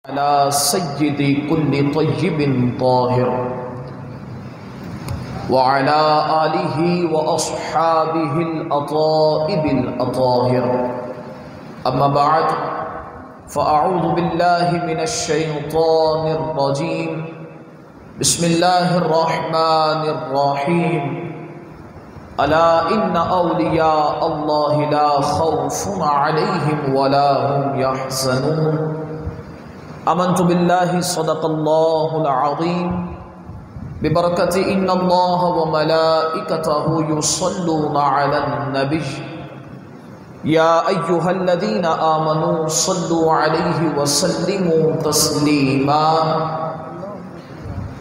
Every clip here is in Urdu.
على سيد كل طيب طاهر وعلى آله وأصحابه الأطائب الأطاهر أما بعد فأعوذ بالله من الشيطان الرجيم بسم الله الرحمن الرحيم ألا إن أولياء الله لا خوف عليهم ولا هم يحزنون آمنت بالله صدق الله العظيم ببركة إن الله وملائكته يصلون على النبي يا أيها الذين آمنوا صلوا عليه وسلموا تسليما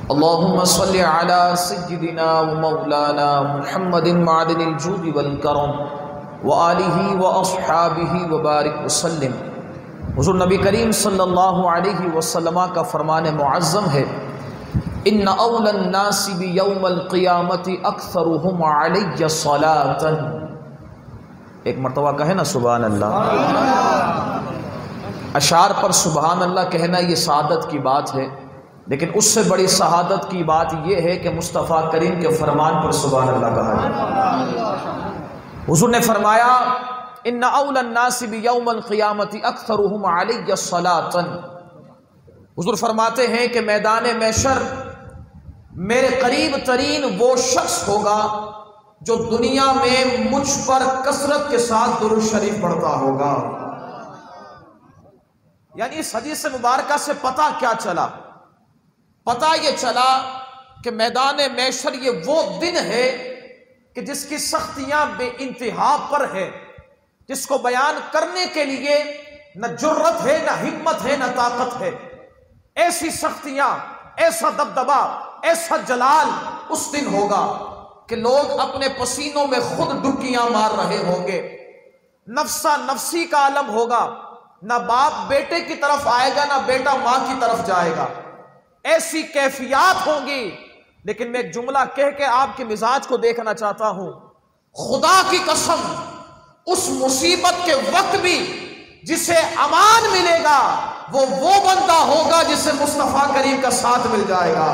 اللهم صل على سيدنا ومولانا محمد معدن الجود والكرم وآله وأصحابه وبارك وسلم۔ حضور نبی کریم صلی اللہ علیہ وسلم کا فرمان معظم ہے ان اول الناس بیوم القیامت اکثرهم علی صلاۃ۔ ایک مرتبہ کہے نا سبحان اللہ۔ اشعار پر سبحان اللہ کہنا یہ سعادت کی بات ہے، لیکن اس سے بڑی سعادت کی بات یہ ہے کہ مصطفیٰ کریم کے فرمان پر سبحان اللہ کہا جائے۔ حضور نے فرمایا ان اول الناس بیوم القیامت اکثرهم علی صلاۃ۔ حضور فرماتے ہیں کہ میدان محشر میرے قریب ترین وہ شخص ہوگا جو دنیا میں مجھ پر کثرت کے ساتھ درود شریف پڑھتا ہوگا۔ یعنی اس حدیث مبارکہ سے پتہ کیا چلا؟ پتہ یہ چلا کہ میدان محشر یہ وہ دن ہے کہ جس کی سختیاں بے انتہا پر ہے، جس کو بیان کرنے کے لیے نہ جرت ہے، نہ ہمت ہے، نہ طاقت ہے۔ ایسی سختیاں، ایسا دبدبا، ایسا جلال اس دن ہوگا کہ لوگ اپنے پسینوں میں خود ڈبکیاں مار رہے ہوں گے۔ نفسا نفسی کا عالم ہوگا، نہ باپ بیٹے کی طرف آئے گا، نہ بیٹا ماں کی طرف جائے گا۔ ایسی کیفیات ہوں گی، لیکن میں ایک جملہ کہہ کے آپ کے مزاج کو دیکھنا چاہتا ہوں۔ خدا کی قسم اس مصیبت کے وقت بھی جسے امان ملے گا وہ بندہ ہوگا جسے مصطفیٰ کریم کا ساتھ مل جائے گا۔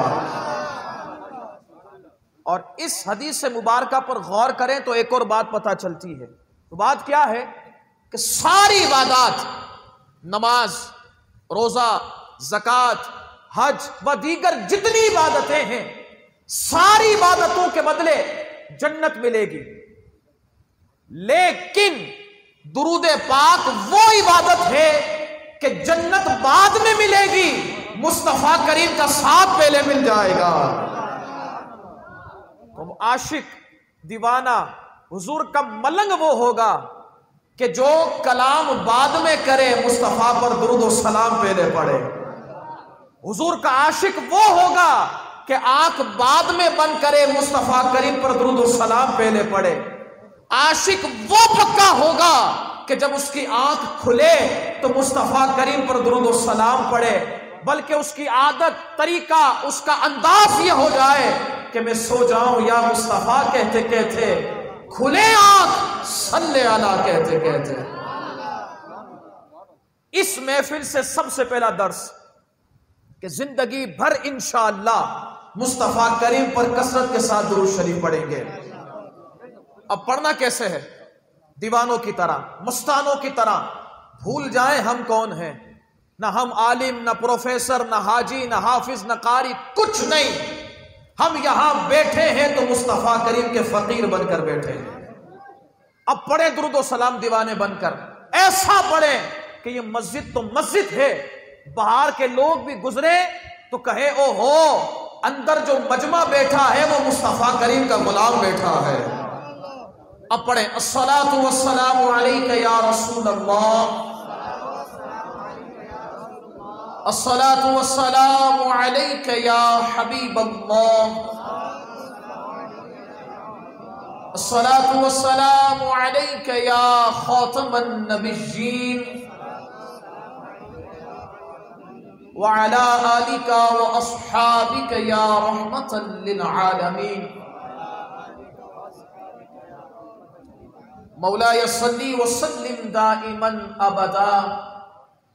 اور اس حدیث مبارکہ پر غور کریں تو ایک اور بات پتہ چلتی ہے۔ تو بات کیا ہے کہ ساری عبادات، نماز، روزہ، زکوٰۃ، حج و دیگر جتنی عبادتیں ہیں، ساری عبادتوں کے بدلے جنت ملے گی، لیکن درود پاک وہ عبادت ہے کہ جنت بعد میں ملے گی، مصطفیٰ کریم کا ساتھ پہلے مل جائے گا۔ تو عاشق دیوانہ حضور کا ملنگ وہ ہوگا کہ جو کلام بعد میں کرے، مصطفیٰ پر درود و سلام پہلے پڑھے۔ حضور کا عاشق وہ ہوگا کہ آنکھ بعد میں بند کرے، مصطفیٰ کریم پر درود و سلام پہلے پڑھے۔ عاشق وہ پکا ہوگا کہ جب اس کی آنکھ کھلے تو مصطفیٰ کریم پر درود و سلام پڑھے، بلکہ اس کی عادت، طریقہ، اس کا انداز یہ ہو جائے کہ میں سو جاؤں یا مصطفیٰ کہتے کہتے، کھلے آنکھ صلی علی کہتے کہتے۔ اس محفل سے سب سے پہلا درس کہ زندگی بھر انشاءاللہ مصطفیٰ کریم پر کثرت کے ساتھ درود شریف پڑھیں گے۔ اب پڑھنا کیسے ہے؟ دیوانوں کی طرح، مستانوں کی طرح بھول جائیں ہم کون ہیں۔ نہ ہم عالم، نہ پروفیسر، نہ حاجی، نہ حافظ، نہ قاری، کچھ نہیں۔ ہم یہاں بیٹھے ہیں تو مصطفیٰ کریم کے فقیر بن کر بیٹھے ہیں۔ اب پڑھیں درود و سلام دیوانے بن کر، ایسا پڑھیں کہ یہ مسجد تو مسجد ہے، باہر کے لوگ بھی گزرے تو کہے او ہو، اندر جو مجمع بیٹھا ہے وہ مصطفیٰ کریم کا غلام بیٹھا ہے۔ اب پڑھیں الصلاۃ والسلام علیک یا رسول اللہ، الصلاۃ والسلام علیک یا حبیب اللہ، الصلاۃ والسلام علیک یا خاتم النبیین وعلی آلک واصحابک یا رحمۃ للعالمین۔ مولاي صلی وسلم دائما ابدا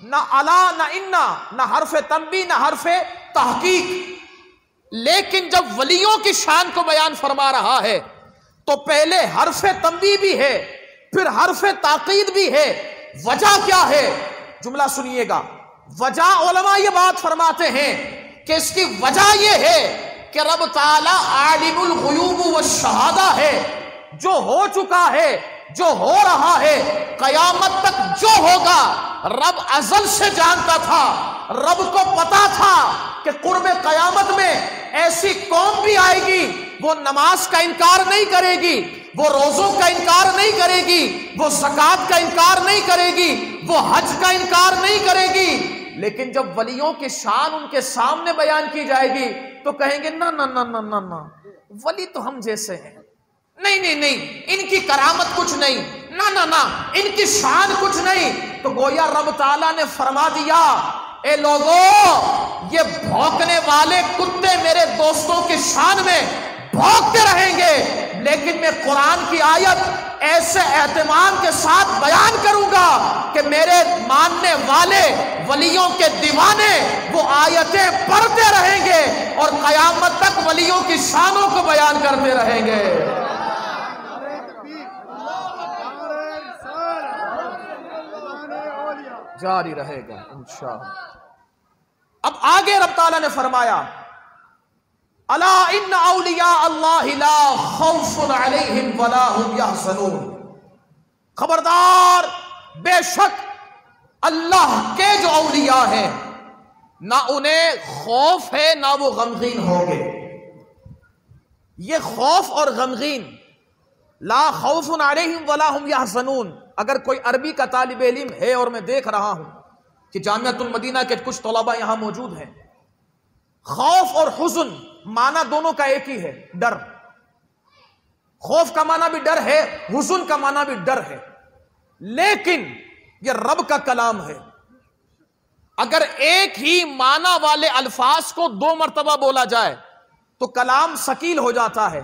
نہ الا نہ انا، نہ حرف تنبیہ نہ حرف تحقیق. لیکن جب ولیوں کی شان کو بیان فرما رہا ہے تو پہلے حرف تنبیہ بھی ہے، پھر حرف تاکید بھی ہے. وجہ کیا ہے؟ جملہ سنیے گا. وجہ علماء یہ بات فرماتے ہیں کہ اس کی وجہ یہ ہے کہ رب تعالی عالم الغیوب والشہادہ ہے. جو ہو چکا ہے، جو ہو رہا ہے، قیامت تک جو ہوگا رب ازل سے جانتا تھا. رب کو پتا تھا کہ قرب قیامت میں ایسی قوم بھی آئے گی وہ نماز کا انکار نہیں کرے گی، وہ روزوں کا انکار نہیں کرے گی، وہ زکوٰۃ کا انکار نہیں کرے گی، وہ حج کا انکار نہیں کرے گی. لیکن جب ولیوں کی شان ان کے سامنے بیان کی جائے گی تو کہیں گے نہ نہ نہ نہ نہ نہ، ولی تو ہم جیسے ہیں، نہیں نہیں نہیں، ان کی کرامت کچھ نہیں، نہ نہ نہ، ان کی شان کچھ نہیں. تو گویا رب تعالیٰ نے فرما دیا اے لوگوں، یہ بھونکنے والے کتے میرے دوستوں کی شان میں بھونکتے رہیں گے، لیکن میں قرآن کی آیت ایسے اہتمام کے ساتھ بیان کروں گا کہ میرے ماننے والے ولیوں کے دیوانے وہ آیتیں پڑھتے رہیں گے اور قیامت تک ولیوں کی شانوں کو بیان کرتے رہیں گے. جاری رہے گا انشاءاللہ. اب آگے رب تعالیٰ نے فرمایا الا ان اولیاء اللہ لا خوف علیہم ولا هم یحزنون. خبردار، بے شک اللہ کے جو اولیاء ہیں نہ انہیں خوف ہے نہ وہ غمگین ہوں گے. یہ خوف اور غمگین، لا خوف علیہم ولا هم یحزنون، اگر کوئی عربی کا طالب علم ہے، اور میں دیکھ رہا ہوں کہ جامعۃ المدینہ کے کچھ طلباء یہاں موجود ہیں، خوف اور حزن معنی دونوں کا ایک ہی ہے، ڈر. خوف کا معنی بھی ڈر ہے، حزن کا معنی بھی ڈر ہے. لیکن یہ رب کا کلام ہے، اگر ایک ہی معنی والے الفاظ کو 2 مرتبہ بولا جائے تو کلام ثقیل ہو جاتا ہے،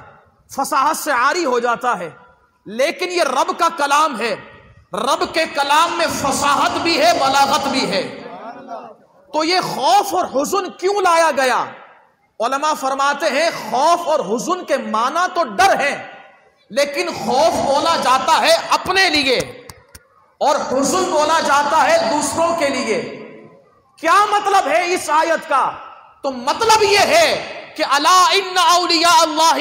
فصاحت سے عاری ہو جاتا ہے. لیکن یہ رب کا کلام ہے، رب کے کلام میں فصاحت بھی ہے، بلاغت بھی ہے. تو یہ خوف اور حزن کیوں لایا گیا؟ علماء فرماتے ہیں خوف اور حزن کے معنی تو ڈر ہے، لیکن خوف بولا جاتا ہے اپنے لیے اور حزن بولا جاتا ہے دوسروں کے لیے. کیا مطلب ہے اس آیت کا؟ تو مطلب یہ ہے کہ الا ان اولیاء اللہ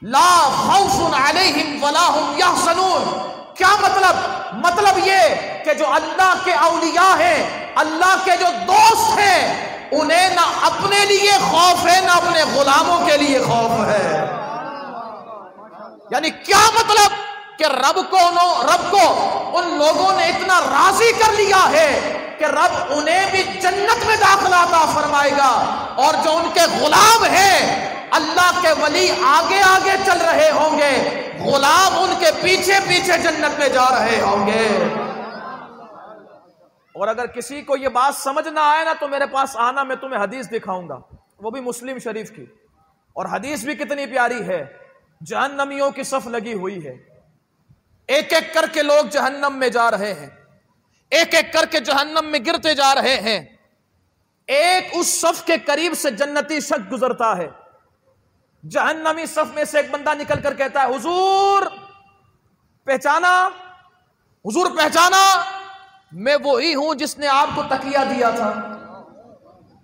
لا خوف علیہم ولا هم یحزنون. کیا مطلب یہ کہ جو اللہ کے اولیاء ہیں، اللہ کے جو دوست ہیں، انہیں نہ اپنے لیے خوف ہے نہ اپنے غلاموں کے لیے خوف ہے. یعنی کیا مطلب کہ رب کو ان لوگوں نے اتنا راضی کر لیا ہے کہ رب انہیں بھی جنت میں داخلہ عطا فرمائے گا، اور جو ان کے غلام ہیں اللہ کے ولی آگے آگے چل رہے ہوں گے، غلام ان کے پیچھے پیچھے جنت میں جا رہے ہوں گے. اور اگر کسی کو یہ بات سمجھ نہ آئے نا تو میرے پاس آنا، میں تمہیں حدیث دکھاؤں گا، وہ بھی مسلم شریف کی. اور حدیث بھی کتنی پیاری ہے. جہنمیوں کی صف لگی ہوئی ہے، ایک ایک کر کے لوگ جہنم میں جا رہے ہیں، ایک ایک کر کے جہنم میں گرتے جا رہے ہیں. ایک اس صف کے قریب سے جنتی شخص گزرتا ہے، جہنمی صف میں سے ایک بندہ نکل کر کہتا ہے حضور پہچانا، حضور پہچانا، میں وہی ہوں جس نے آپ کو تکیہ دیا تھا،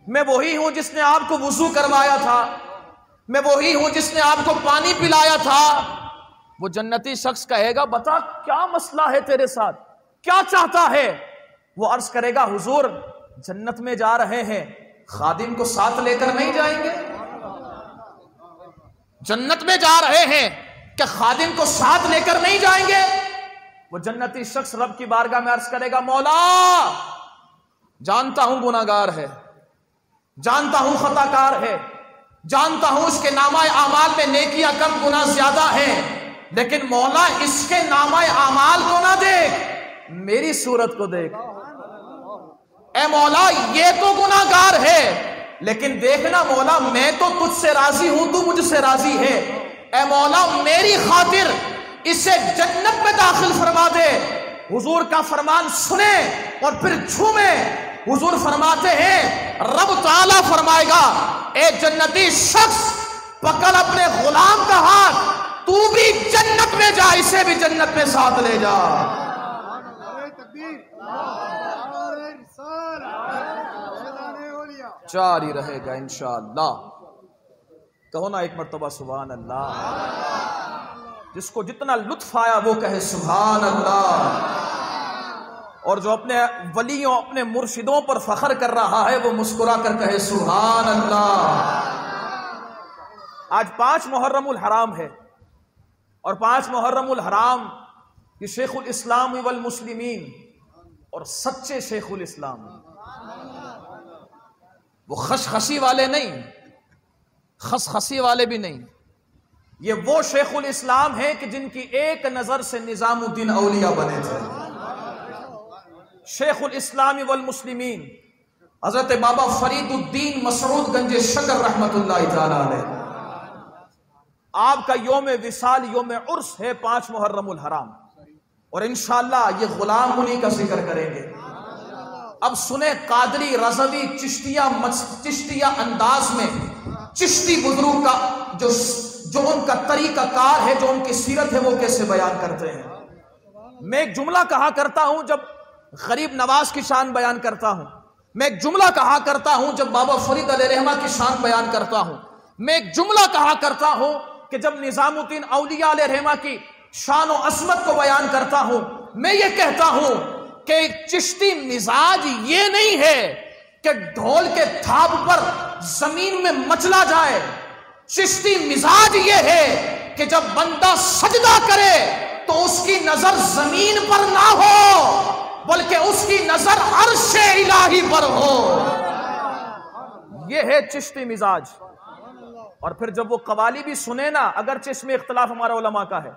میں وہی ہوں جس نے آپ کو وضو کروایا تھا، میں وہی ہوں جس نے آپ کو پانی پلایا تھا. وہ جنتی شخص کہے گا بتا کیا مسئلہ ہے تیرے ساتھ، کیا چاہتا ہے؟ وہ عرض کرے گا حضور جنت میں جا رہے ہیں، خادم کو ساتھ لے کر نہیں جائیں گے؟ جنت میں جا رہے ہیں کہ خادم کو ساتھ لے کر نہیں جائیں گے؟ وہ جنتی شخص رب کی بارگاہ میں عرض کرے گا مولا جانتا ہوں گناہگار ہے، جانتا ہوں خطا کار ہے، جانتا ہوں اس کے نامہ اعمال میں نیکیاں کم گناہ زیادہ ہیں، لیکن مولا اس کے نامہ اعمال کو نہ دیکھ، میری صورت کو دیکھ. اے مولا یہ تو گناہگار ہے لیکن دیکھنا مولا میں تو تجھ سے راضی ہوں، تو مجھ سے راضی ہے. اے مولا میری خاطر اسے جنت میں داخل فرما دے، حضور کا فرمان سنیں اور پھر جھومیں۔ حضور فرماتے ہیں رب تعالیٰ فرمائے گا اے جنتی شخص پکڑ اپنے غلام کا ہاتھ، تو بھی جنت میں جا، اسے بھی جنت میں ساتھ لے جا۔ جاری رہے گا انشاءاللہ۔ کہو نا ایک مرتبہ سبحان اللہ۔ جس کو جتنا لطف آیا وہ کہے سبحان اللہ، اور جو اپنے ولیوں اپنے مرشدوں پر فخر کر رہا ہے وہ مسکرا کر کہے سبحان اللہ۔ آج 5 محرم الحرام ہے، اور 5 محرم الحرام یہ شیخ الاسلام والمسلمین اور سچے شیخ الاسلام، وہ خشخشی والے نہیں، خسخسی والے بھی نہیں، یہ وہ شیخ الاسلام ہیں کہ جن کی ایک نظر سے نظام الدین اولیاء بنے تھے۔ شیخ الاسلام والمسلمین حضرت بابا فرید الدین مسعود گنج شکر رحمت اللہ تعالی علیہ، آپ کا یوم وصال یوم عرس ہے 5 محرم الحرام، اور انشاءاللہ یہ غلام انہی کا ذکر کریں گے۔ اب سنیں قادری، رضوی، چشتیہ انداز میں چشتی بزرگ کا جو ان کا طریقہ کار ہے، جو ان کی سیرت ہے، وہ کیسے بیان کرتے ہیں۔ میں ایک جملہ کہا کرتا ہوں جب غریب نواز کی شان بیان کرتا ہوں، میں ایک جملہ کہا کرتا ہوں جب بابا فرید علیہ رحمہ کی شان بیان کرتا ہوں، میں ایک جملہ کہا کرتا ہوں کہ جب نظام الدین اولیاء علیہ رحمہ کی شان و عظمت کو بیان کرتا ہوں، میں یہ کہتا ہوں کہ ایک چشتی مزاج یہ نہیں ہے کہ ڈھول کے تھاپ پر زمین میں مچلا جائے۔ چشتی مزاج یہ ہے کہ جب بندہ سجدہ کرے تو اس کی نظر زمین پر نہ ہو بلکہ اس کی نظر عرش الہی پر ہو۔ یہ ہے چشتی مزاج۔ اور پھر جب وہ قوالی بھی سنے نا، اگرچہ اس میں اختلاف ہمارے علماء کا ہے،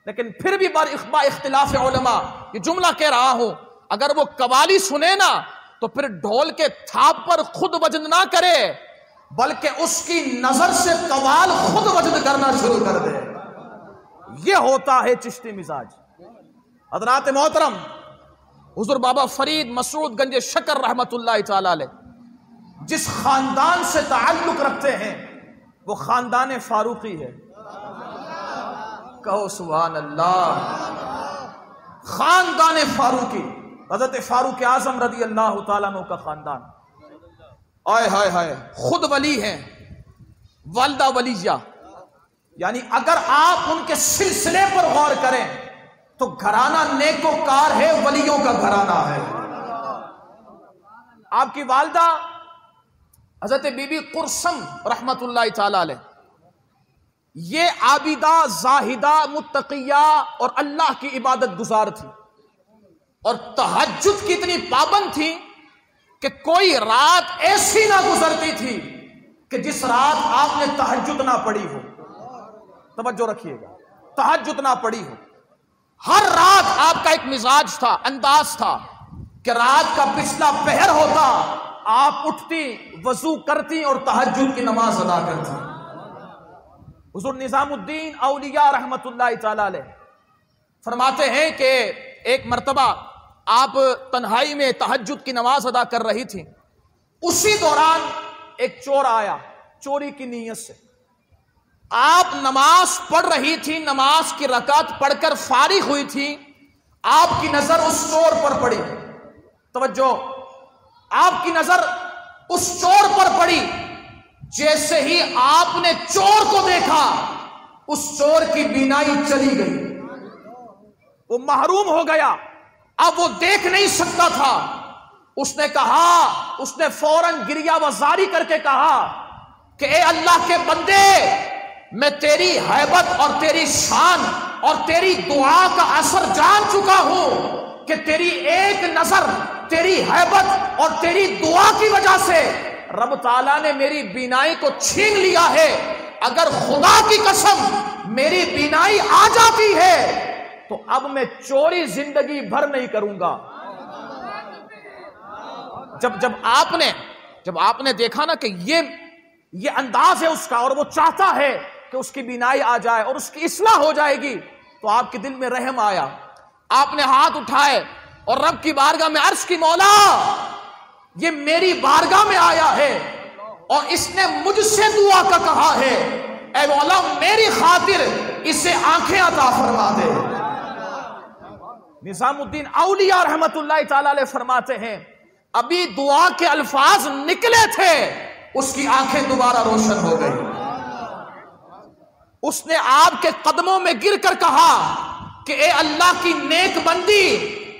لیکن پھر بھی با اختلاف علماء یہ جملہ کہہ رہا ہوں، اگر وہ قوالی سنے نا تو پھر ڈھول کے تھاپ پر خود وجد نہ کرے بلکہ اس کی نظر سے قوال خود وجد کرنا شروع کر دے۔ یہ ہوتا ہے چشتی مزاج۔ حضرات محترم، حضور بابا فرید مسعود گنج شکر رحمت اللہ تعالی علیہ جس خاندان سے تعلق رکھتے ہیں وہ خاندان فاروقی ہے۔ کہو سبحان اللہ۔ خاندان فاروقی، حضرت فاروق اعظم رضی اللہ تعالیٰ عنہ کا خاندان، آئے ہائے ہائے، خود ولی ہیں، والدہ ولیہ، یعنی اگر آپ ان کے سلسلے پر غور کریں تو گھرانہ نیکوکار ہے، ولیوں کا گھرانہ ہے۔ آپ کی والدہ حضرت بی بی قرسم رحمت اللہ تعالی علیہ، یہ عابدہ، زاہدہ، متقیہ اور اللہ کی عبادت گزار تھی، اور تہجد کی اتنی پابند تھی کہ کوئی رات ایسی نہ گزرتی تھی کہ جس رات آپ نے تہجد نہ پڑھی ہو۔ توجہ رکھیے گا، تہجد نہ پڑھی ہو۔ ہر رات آپ کا ایک مزاج تھا، انداز تھا کہ رات کا پچھلا پہر ہوتا، آپ اٹھتی، وضو کرتی اور تہجد کی نماز ادا کرتی۔ حضور نظام الدین اولیاء رحمت اللہ تعالی علیہ فرماتے ہیں کہ ایک مرتبہ آپ تنہائی میں تہجد کی نماز ادا کر رہی تھی، اسی دوران ایک چور آیا چوری کی نیت سے۔ آپ نماز پڑھ رہی تھی، نماز کی رکعت پڑھ کر فارغ ہوئی تھی، آپ کی نظر اس چور پر پڑی۔ توجہ، آپ کی نظر اس چور پر پڑی۔ جیسے ہی آپ نے چور کو دیکھا، اس چور کی بینائی چلی گئی، وہ محروم ہو گیا، اب وہ دیکھ نہیں سکتا تھا۔ اس نے کہا، اس نے فوراً گریہ وزاری کر کے کہا کہ اے اللہ کے بندے، میں تیری ہیبت اور تیری شان اور تیری دعا کا اثر جان چکا ہوں کہ تیری ایک نظر، تیری ہیبت اور تیری دعا کی وجہ سے رب تعالیٰ نے میری بینائی کو چھین لیا ہے۔ اگر خدا کی قسم میری بینائی آ جاتی ہے تو اب میں چوری زندگی بھر نہیں کروں گا۔ جب آپ نے دیکھا نا کہ یہ انداز ہے اس کا اور وہ چاہتا ہے کہ اس کی بینائی آ جائے اور اس کی اصلاح ہو جائے گی، تو آپ کے دل میں رحم آیا۔ آپ نے ہاتھ اٹھائے اور رب کی بارگاہ میں عرض کی مولا یہ میری بارگاہ میں آیا ہے اور اس نے مجھ سے دعا کا کہا ہے، اے مولا میری خاطر اسے آنکھیں عطا فرما دے۔ نظام الدین اولیاء رحمت اللہ تعالی علیہ فرماتے ہیں ابھی دعا کے الفاظ نکلے تھے اس کی آنکھیں دوبارہ روشن ہو گئی۔ اس نے آپ کے قدموں میں گر کر کہا کہ اے اللہ کی نیک بندی،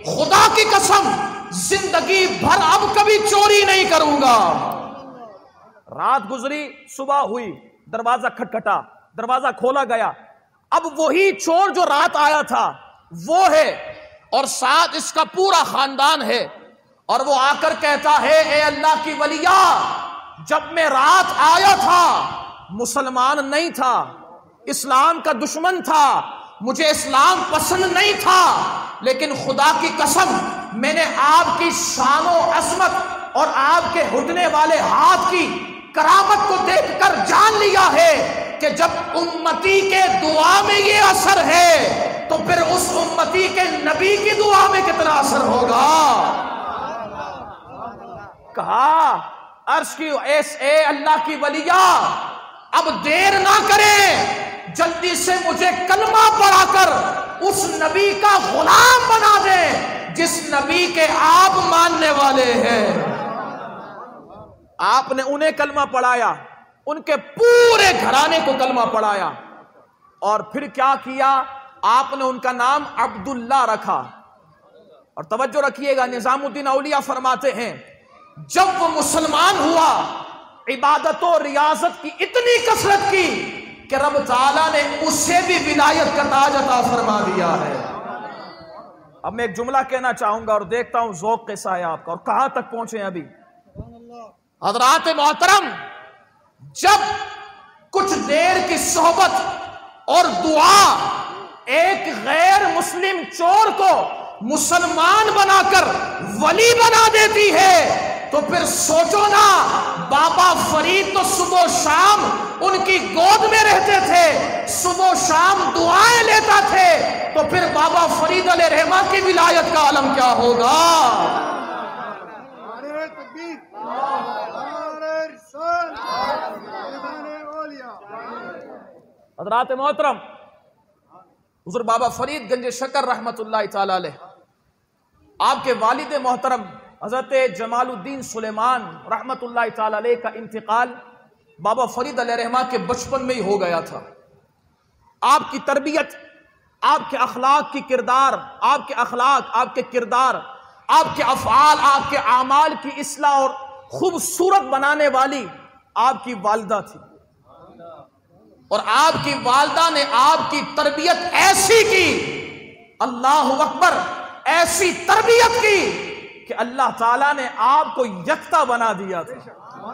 خدا کی قسم زندگی بھر اب کبھی چوری نہیں کروں گا۔ رات گزری، صبح ہوئی، دروازہ کھٹکھٹا، دروازہ کھولا گیا، اب وہی چور جو رات آیا تھا وہ ہے اور ساتھ اس کا پورا خاندان ہے، اور وہ آ کر کہتا ہے اے اللہ کی ولیہ جب میں رات آیا تھا مسلمان نہیں تھا، اسلام کا دشمن تھا، مجھے اسلام پسند نہیں تھا، لیکن خدا کی قسم میں نے آپ کی شان و عظمت اور آپ کے ہٹنے والے ہاتھ کی کرامت کو دیکھ کر جان لیا ہے کہ جب امتی کے دعا میں یہ اثر ہے تو پھر اس امتی کے نبی کی دعا میں کتنا اثر ہوگا۔ کہا عرض کی اے اللہ کی ولیہ اب دیر نہ کریں، جلدی سے مجھے کلمہ پڑھا کر اس نبی کا غلام بنا دے جس نبی کے آپ ماننے والے ہیں۔ آپ نے انہیں کلمہ پڑھایا، ان کے پورے گھرانے کو کلمہ پڑھایا، اور پھر کیا کیا، آپ نے ان کا نام عبداللہ رکھا۔ اور توجہ رکھیے گا، نظام الدین اولیاء فرماتے ہیں جب وہ مسلمان ہوا عبادت و ریاضت کی اتنی کثرت کی کہ رب تعالیٰ نے اسے بھی ولایت کا تاج عطا فرما دیا ہے۔ اب میں ایک جملہ کہنا چاہوں گا اور دیکھتا ہوں ذوق کیسا ہے آپ کا اور کہاں تک پہنچے ابھی۔ حضرات محترم، جب کچھ دیر کی صحبت اور دعا ایک غیر مسلم چور کو مسلمان بنا کر ولی بنا دیتی ہے تو پھر سوچو نا، بابا فرید تو صبح و شام ان کی گود میں رہتے تھے، صبح و شام دعائیں لیتا تھے، تو پھر بابا فرید علیہ رحمہ کی ولایت کا عالم کیا ہوگا۔ حضرات محترم، حضور بابا فرید گنج شکر رحمت اللہ تعالی علیہ، آپ کے والد محترم حضرت جمال الدین سلیمان رحمت اللہ تعالی علیہ کا انتقال بابا فرید علیہ رحمہ کے بچپن میں ہی ہو گیا تھا۔ آپ کی تربیت، آپ کے اخلاق کی کردار، آپ کے اخلاق، آپ کے کردار، آپ کے افعال، آپ کے اعمال کی اصلاح اور خوبصورت بنانے والی آپ کی والدہ تھی، اور آپ کی والدہ نے آپ کی تربیت ایسی کی، اللہ اکبر، ایسی تربیت کی کہ اللہ تعالیٰ نے آپ کو یکتا بنا دیا تھا۔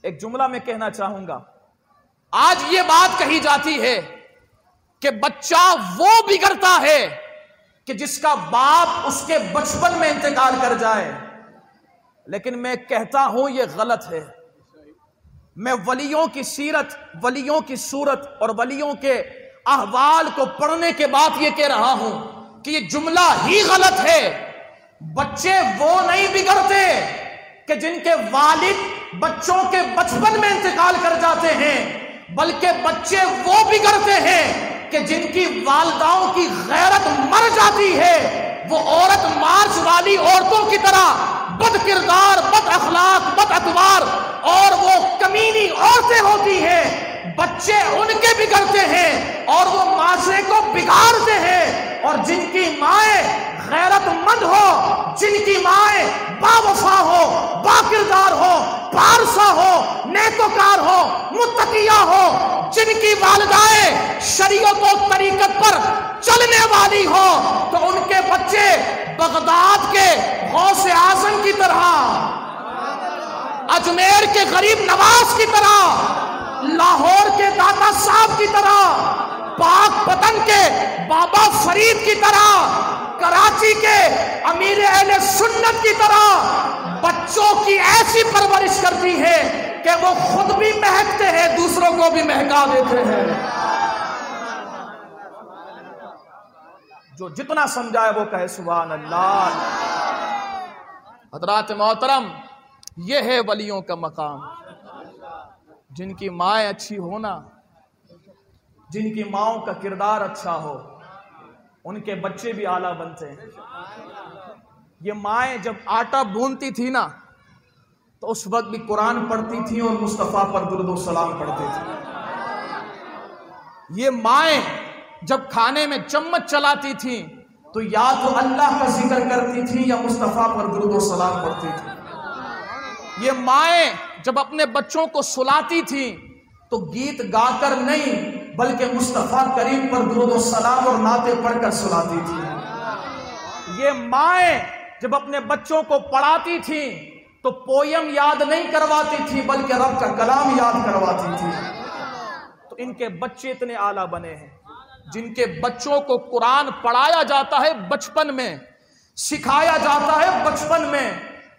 ایک جملہ میں کہنا چاہوں گا، آج یہ بات کہی جاتی ہے کہ بچہ وہ بگڑتا ہے کہ جس کا باپ اس کے بچپن میں انتقال کر جائے، لیکن میں کہتا ہوں یہ غلط ہے۔ میں ولیوں کی سیرت، ولیوں کی صورت اور ولیوں کے احوال کو پڑھنے کے بعد یہ کہہ رہا ہوں کہ یہ جملہ ہی غلط ہے۔ بچے وہ نہیں بگڑتے کہ جن کے والد بچوں کے بچپن میں انتقال کر جاتے ہیں، بلکہ بچے وہ بگڑتے ہیں کہ جن کی والداؤں کی غیرت مر جاتی ہے، وہ عورت مارچ والی عورتوں کی طرح بد کردار، بد اخلاق، بد اتوار اور وہ کمینی عورتیں ہوتی ہیں۔ بچے ان کے بگڑتے ہیں اور وہ معاشرے کو بگاڑتے ہیں، اور جن کی مائیں غیرت مند ہو، جن کی مائیں با وفا ہو، با کردار ہو، پارسا ہو، نیکوکار ہو، متقیہ ہو، جن کی والدائیں شریعت و طریقت پر چلنے والی ہو، تو ان کے بچے بغداد کے غوث اعظم کی طرح، اجمیر کے غریب نواز کی طرح، لاہور کے داتا صاحب کی طرح، پاک پتن کے بابا فرید کی طرح، کراچی کے امیر اہل سنت کی طرح بچوں کی ایسی پرورش کرتی ہے کہ وہ خود بھی مہکتے ہیں، دوسروں کو بھی مہکا دیتے ہیں۔ جو جتنا سمجھائے وہ کہے سبحان اللہ۔ حضرات محترم، یہ ہے ولیوں کا مقام، جن کی مائیں اچھی ہونا، جن کی ماؤں کا کردار اچھا ہو، ان کے بچے بھی اعلیٰ بنتے ہیں۔ یہ مائیں جب آٹا بھونتی تھی نا تو اس وقت بھی قرآن پڑھتی تھی اور مصطفیٰ پر درود و سلام پڑھتی تھی۔ یہ مائیں جب کھانے میں چمچ چلاتی تھیں تو یا تو اللہ کا ذکر کرتی تھی یا مصطفیٰ پر درود و سلام پڑھتی تھی۔ یہ مائیں جب اپنے بچوں کو سلاتی تھیں تو گیت گا کر نہیں بلکہ مصطفیٰ کریم پر درود و سلام اور نعتیں پڑھ کر سلاتی تھی۔ یہ مائیں جب اپنے بچوں کو پڑھاتی تھیں تو پویم یاد نہیں کرواتی تھی بلکہ رب کا کلام یاد کرواتی تھی۔ تو ان کے بچے اتنے اعلیٰ بنے ہیں، جن کے بچوں کو قرآن پڑھایا جاتا ہے بچپن میں، سکھایا جاتا ہے بچپن میں،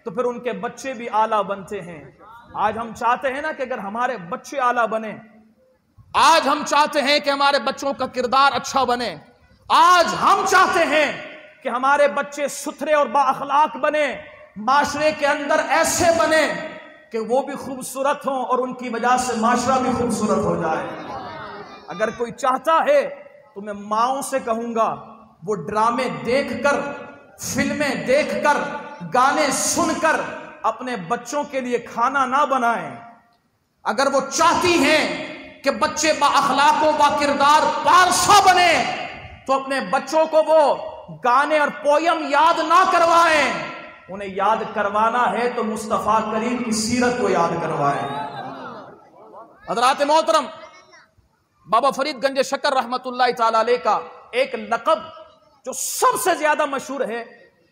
تو پھر ان کے بچے بھی اعلیٰ بنتے ہیں۔ آج ہم چاہتے ہیں نا کہ اگر ہمارے بچے اعلیٰ بنے، آج ہم چاہتے ہیں کہ ہمارے بچوں کا کردار اچھا بنے، آج ہم چاہتے ہیں کہ ہمارے بچے ستھرے اور با اخلاق بنے، معاشرے کے اندر ایسے بنے کہ وہ بھی خوبصورت ہوں اور ان کی وجہ سے معاشرہ بھی خوبصورت ہو جائے۔ اگر کوئی چاہتا ہے تو میں ماؤں سے کہوں گا وہ ڈرامے دیکھ کر، فلمیں دیکھ کر، گانے سن کر اپنے بچوں کے لیے کھانا نہ بنائیں۔ اگر وہ چاہتی ہیں کہ بچے با اخلاق و با کردار پارسا بنے تو اپنے بچوں کو وہ گانے اور پویم یاد نہ کروائیں، انہیں یاد کروانا ہے تو مصطفیٰ کریم کی سیرت کو یاد کروائیں۔ حضرات محترم، بابا فرید گنج شکر رحمت اللہ تعالی علیہ کا ایک لقب جو سب سے زیادہ مشہور ہے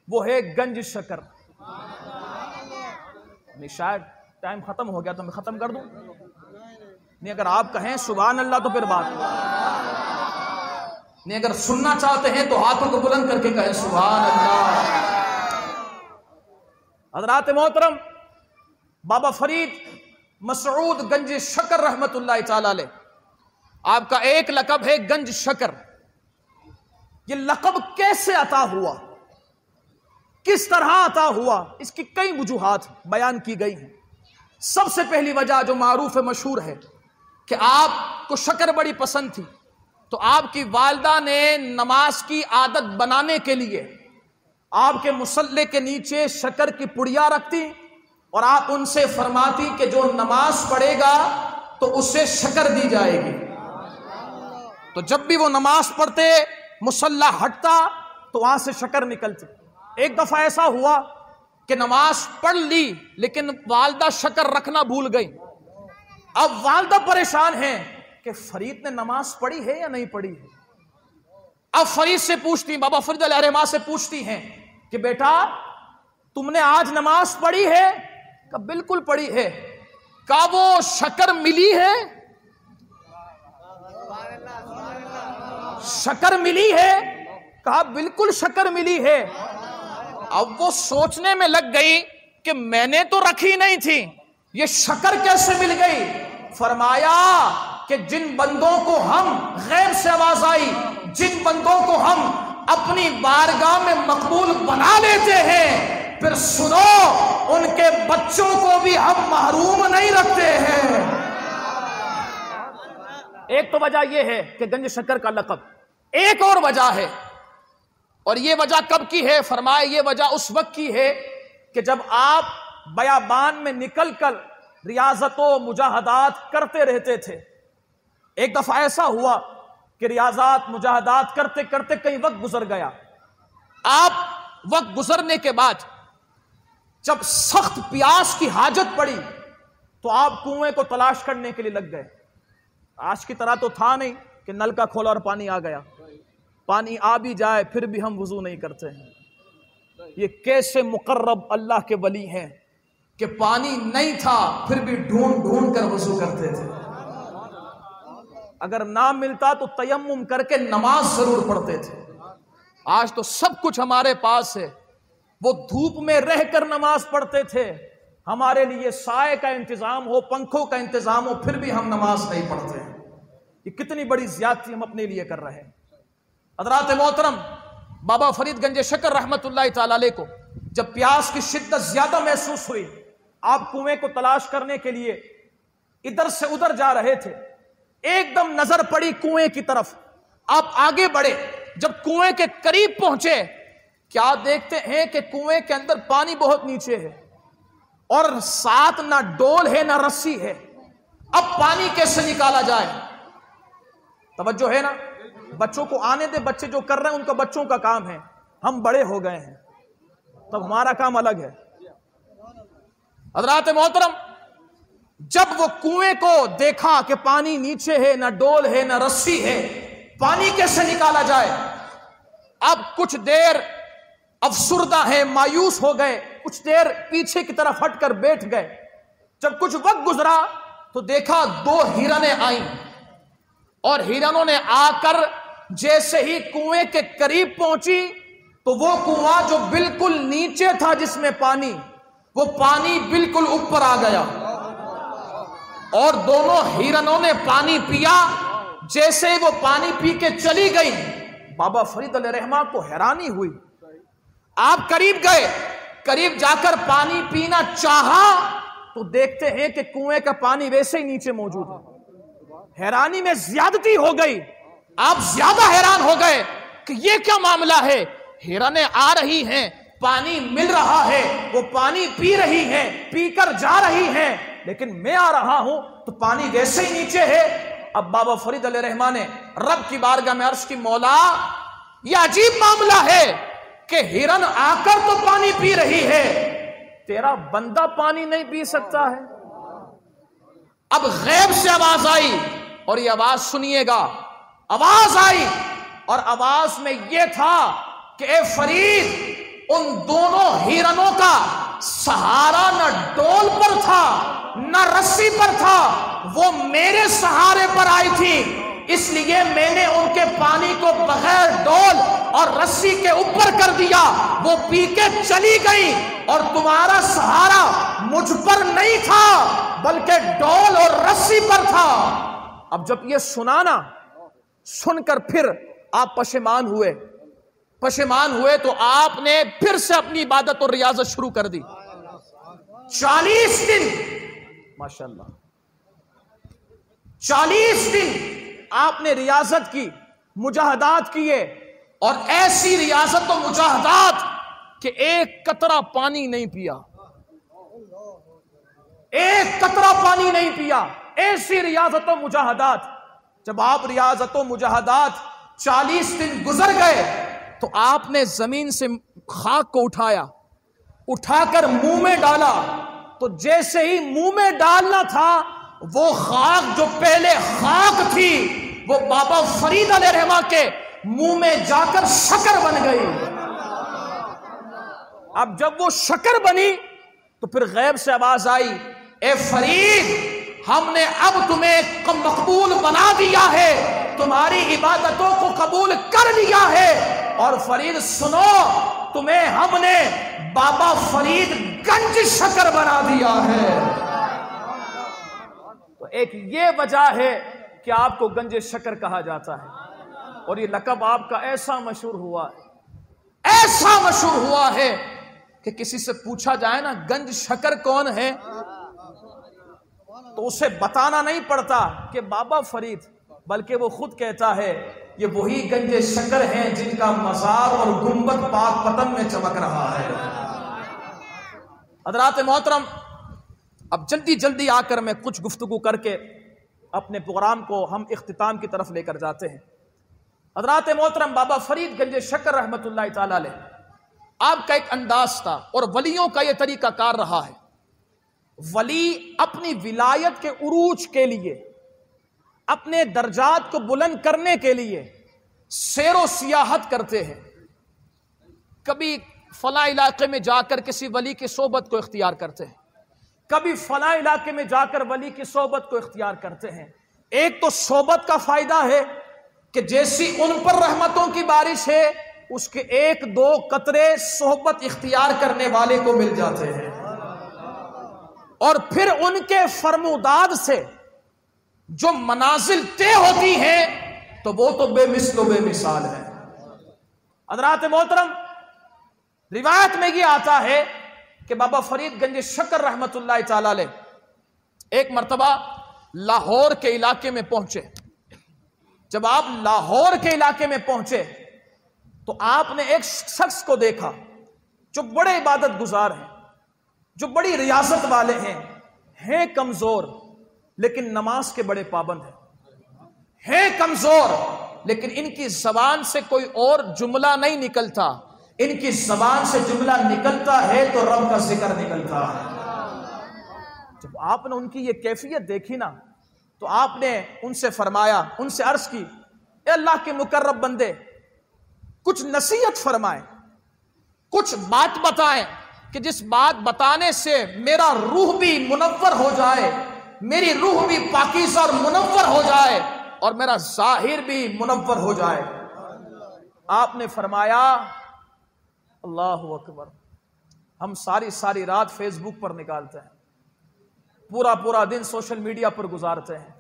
وہ ہے گنج شکر۔ شاید ٹائم ختم ہو گیا تو میں ختم کر دوں، نہیں اگر آپ کہیں سبحان اللہ تو پھر بات نہیں، اگر سننا چاہتے ہیں تو ہاتھوں کو بلند کر کے کہیں سبحان اللہ۔ حضرات محترم، بابا فرید مسعود گنج شکر رحمت اللہ تعالی علیہ، آپ کا ایک لقب ہے گنج شکر۔ یہ لقب کیسے عطا ہوا، کس طرح عطا ہوا، اس کی کئی وجوہات بیان کی گئی ہیں۔ سب سے پہلی وجہ جو معروف مشہور ہے کہ آپ کو شکر بڑی پسند تھی، تو آپ کی والدہ نے نماز کی عادت بنانے کے لیے آپ کے مصلے کے نیچے شکر کی پڑیا رکھتی اور آپ ان سے فرماتی کہ جو نماز پڑھے گا تو اسے شکر دی جائے گی۔ تو جب بھی وہ نماز پڑھتے، مصلی ہٹتا تو وہاں سے شکر نکلتی۔ ایک دفعہ ایسا ہوا کہ نماز پڑھ لی لیکن والدہ شکر رکھنا بھول گئی۔ اب والدہ پریشان ہیں کہ فرید نے نماز پڑھی ہے یا نہیں پڑھی ہے۔ اب فرید سے پوچھتی، بابا فرید علیہ الرحمہ سے پوچھتی ہیں کہ بیٹا تم نے آج نماز پڑھی ہے؟ کہ بالکل پڑھی ہے۔ کہا وہ شکر ملی ہے؟ شکر ملی ہے؟ کہا بالکل شکر ملی ہے۔ اب وہ سوچنے میں لگ گئی کہ میں نے تو رکھی نہیں تھی، یہ شکر کیسے مل گئی؟ فرمایا کہ جن بندوں کو ہم، غیب سے آواز آئی، جن بندوں کو ہم اپنی بارگاہ میں مقبول بنا لیتے ہیں، پھر سنو ان کے بچوں کو بھی ہم محروم نہیں رکھتے ہیں۔ ایک تو وجہ یہ ہے کہ گنج شکر کا لقب۔ ایک اور وجہ ہے، اور یہ وجہ کب کی ہے؟ فرمائے یہ وجہ اس وقت کی ہے کہ جب آپ بیابان میں نکل کر ریاضت و مجاہدات کرتے رہتے تھے۔ ایک دفعہ ایسا ہوا کہ ریاضات مجاہدات کرتے کرتے کئی وقت گزر گیا۔ آپ وقت گزرنے کے بعد جب سخت پیاس کی حاجت پڑی تو آپ کنویں کو تلاش کرنے کے لیے لگ گئے۔ آج کی طرح تو تھا نہیں کہ نل کا کھولا اور پانی آ گیا، پانی آ بھی جائے پھر بھی ہم وضو نہیں کرتے ہیں۔ یہ کیسے مقرب اللہ کے ولی ہیں کہ پانی نہیں تھا پھر بھی ڈھونڈ ڈھونڈ کر وضو کرتے تھے۔ اگر نہ ملتا تو تیمم کر کے نماز ضرور پڑھتے تھے۔ آج تو سب کچھ ہمارے پاس ہے، وہ دھوپ میں رہ کر نماز پڑھتے تھے، ہمارے لیے سائے کا انتظام ہو، پنکھوں کا انتظام ہو، پھر بھی ہم نماز نہیں پڑھتے ہیں۔ یہ کتنی بڑی زیادتی ہم اپنے لیے کر رہے ہیں۔ حضرات محترم، بابا فرید گنج شکر رحمت اللہ تعالی علیہ کو جب پیاس کی شدت زیادہ محسوس ہوئی، آپ کنویں کو تلاش کرنے کے لیے ادھر سے ادھر جا رہے تھے، ایک دم نظر پڑی کنویں کی طرف، آپ آگے بڑھے، جب کنویں کے قریب پہنچے کیا دیکھتے ہیں کہ کنویں کے اندر پانی بہت نیچے ہے اور ساتھ نہ ڈول ہے نہ رسی ہے۔ اب پانی کیسے نکالا جائے؟ توجہ ہے نا؟ بچوں کو آنے دے، بچے جو کر رہے ہیں ان کا بچوں کا کام ہے، ہم بڑے ہو گئے ہیں تب ہمارا کام الگ ہے۔ حضرات محترم، جب وہ کنویں کو دیکھا کہ پانی نیچے ہے، نہ ڈول ہے نہ رسی ہے، پانی کیسے نکالا جائے؟ اب کچھ دیر افسردہ ہے، مایوس ہو گئے، کچھ دیر پیچھے کی طرف ہٹ کر بیٹھ گئے۔ جب کچھ وقت گزرا تو دیکھا 2 ہرنیں آئیں، اور ہرنوں نے آ کر جیسے ہی کنویں کے قریب پہنچی تو وہ کنواں جو بالکل نیچے تھا جس میں پانی، وہ پانی بالکل اوپر آ گیا، اور دونوں ہرنوں نے پانی پیا۔ جیسے وہ پانی پی کے چلی گئی، بابا فرید علیہ رحمہ کو حیرانی ہوئی۔ آپ قریب گئے، قریب جا کر پانی پینا چاہا تو دیکھتے ہیں کہ کنویں کا پانی ویسے ہی نیچے موجود ہے۔ حیرانی میں زیادتی ہو گئی، آپ زیادہ حیران ہو گئے کہ یہ کیا معاملہ ہے؟ ہرنیں آ رہی ہیں، پانی مل رہا ہے، وہ پانی پی رہی ہیں، پی کر جا رہی ہیں، لیکن میں آ رہا ہوں تو پانی ویسے ہی نیچے ہے۔ اب بابا فرید علیہ رحمہ نے رب کی بارگاہ میں عرض کی، مولا یہ عجیب معاملہ ہے کہ ہرن آ کر تو پانی پی رہی ہے، تیرا بندہ پانی نہیں پی سکتا ہے۔ اب غیب سے آواز آئی، اور یہ آواز سنیے گا، آواز آئی اور آواز میں یہ تھا کہ اے فرید، ان دونوں ہرنوں کا سہارا نہ ڈول پر تھا نہ رسی پر تھا، وہ میرے سہارے پر آئی تھی، اس لیے میں نے ان کے پانی کو بغیر ڈول اور رسی کے اوپر کر دیا، وہ پی کے چلی گئی، اور تمہارا سہارا مجھ پر نہیں تھا بلکہ ڈول اور رسی پر تھا۔ اب جب یہ سنانا، سن کر پھر آپ پشیمان ہوئے تو آپ نے پھر سے اپنی عبادت اور ریاضت شروع کر دی۔ 40 دن ماشاءاللہ 40 دن آپ نے ریاضت کی، مجاہدات کیے، اور ایسی ریاضت و مجاہدات کہ ایک قطرہ پانی نہیں پیا، ایک قطرہ پانی نہیں پیا، ایسی ریاضت و مجاہدات۔ جب آپ ریاضت و مجاہدات 40 دن گزر گئے تو آپ نے زمین سے خاک کو اٹھا کر منہ میں ڈالا، تو جیسے ہی منہ میں ڈالنا تھا وہ خاک جو پہلے خاک تھی وہ بابا فرید علیہ رحمہ کے منہ میں جا کر شکر بن گئی۔ اب جب وہ شکر بنی تو پھر غیب سے آواز آئی، اے فرید، ہم نے اب تمہیں مقبول بنا دیا ہے، تمہاری عبادتوں کو قبول کر لیا ہے، اور فرید سنو، تمہیں ہم نے بابا فرید گنج شکر بنا دیا ہے۔ تو ایک یہ وجہ ہے کہ آپ کو گنج شکر کہا جاتا ہے، اور یہ لقب آپ کا ایسا مشہور ہوا ہے کہ کسی سے پوچھا جائے نا گنج شکر کون ہے تو اسے بتانا نہیں پڑتا کہ بابا فرید، بلکہ وہ خود کہتا ہے یہ وہی گنج شکر ہیں جن کا مزار اور گنبد پاک پتن میں چمک رہا ہے۔ حضرات محترم، اب جلدی آ کر میں کچھ گفتگو کر کے اپنے پروگرام کو ہم اختتام کی طرف لے کر جاتے ہیں۔ حضرات محترم، بابا فرید گنج شکر رحمت اللہ تعالی علیہ، آپ کا ایک انداز تھا، اور ولیوں کا یہ طریقہ کار رہا ہے۔ ولی اپنی ولایت کے عروج کے لیے، اپنے درجات کو بلند کرنے کے لیے سیر و سیاحت کرتے ہیں۔ کبھی فلاں علاقے میں جا کر کسی ولی کی صحبت کو اختیار کرتے ہیں، کبھی فلاں علاقے میں جا کر ولی کی صحبت کو اختیار کرتے ہیں۔ ایک تو صحبت کا فائدہ ہے کہ جیسی ان پر رحمتوں کی بارش ہے، اس کے 1-2 قطرے صحبت اختیار کرنے والے کو مل جاتے ہیں، اور پھر ان کے فرموداد سے جو منازل طے ہوتی ہیں تو وہ تو بے مثل و بے مثال ہے۔ حضرات محترم، روایت میں یہ آتا ہے کہ بابا فرید گنج شکر رحمت اللہ تعالی علیہ ایک مرتبہ لاہور کے علاقے میں پہنچے۔ جب آپ لاہور کے علاقے میں پہنچے تو آپ نے ایک شخص کو دیکھا جو بڑے عبادت گزار ہیں، جو بڑی ریاست والے ہیں کمزور لیکن نماز کے بڑے پابند ہیں کمزور لیکن ان کی زبان سے کوئی اور جملہ نہیں نکلتا، ان کی زبان سے جملہ نکلتا ہے تو رب کا ذکر نکلتا ہے۔ جب آپ نے ان کی یہ کیفیت دیکھی نا تو آپ نے ان سے فرمایا، ان سے عرض کی، اے اللہ کے مقرب بندے، کچھ نصیحت فرمائیں، کچھ بات بتائیں کہ جس بات بتانے سے میرا روح بھی منور ہو جائے، میری روح بھی پاکیزہ اور منور ہو جائے اور میرا ظاہر بھی منور ہو جائے۔ آپ نے فرمایا، اللہ اکبر، ہم ساری رات فیس بک پر نکالتے ہیں، پورا دن سوشل میڈیا پر گزارتے ہیں،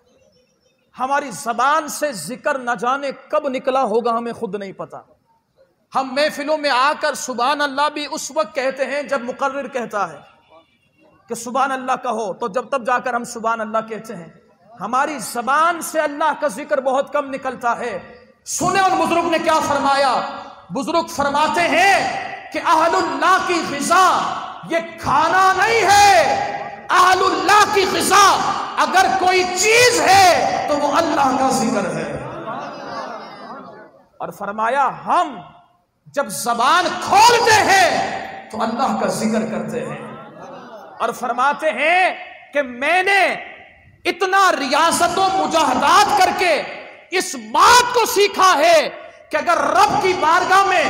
ہماری زبان سے ذکر نہ جانے کب نکلا ہوگا ہمیں خود نہیں پتا۔ ہم محفلوں میں آ کر سبحان اللہ بھی اس وقت کہتے ہیں جب مقرر کہتا ہے کہ سبحان اللہ کہو، تو تب جا کر ہم سبحان اللہ کہتے ہیں۔ ہماری زبان سے اللہ کا ذکر بہت کم نکلتا ہے۔ سنیں ان بزرگ نے کیا فرمایا۔ بزرگ فرماتے ہیں کہ اہل اللہ کی غذا یہ کھانا نہیں ہے، اہل اللہ کی غذا اگر کوئی چیز ہے تو وہ اللہ کا ذکر ہے۔ اور فرمایا ہم جب زبان کھولتے ہیں تو اللہ کا ذکر کرتے ہیں۔ اور فرماتے ہیں کہ میں نے اتنا ریاضت و مجاہدات کر کے اس بات کو سیکھا ہے کہ اگر رب کی بارگاہ میں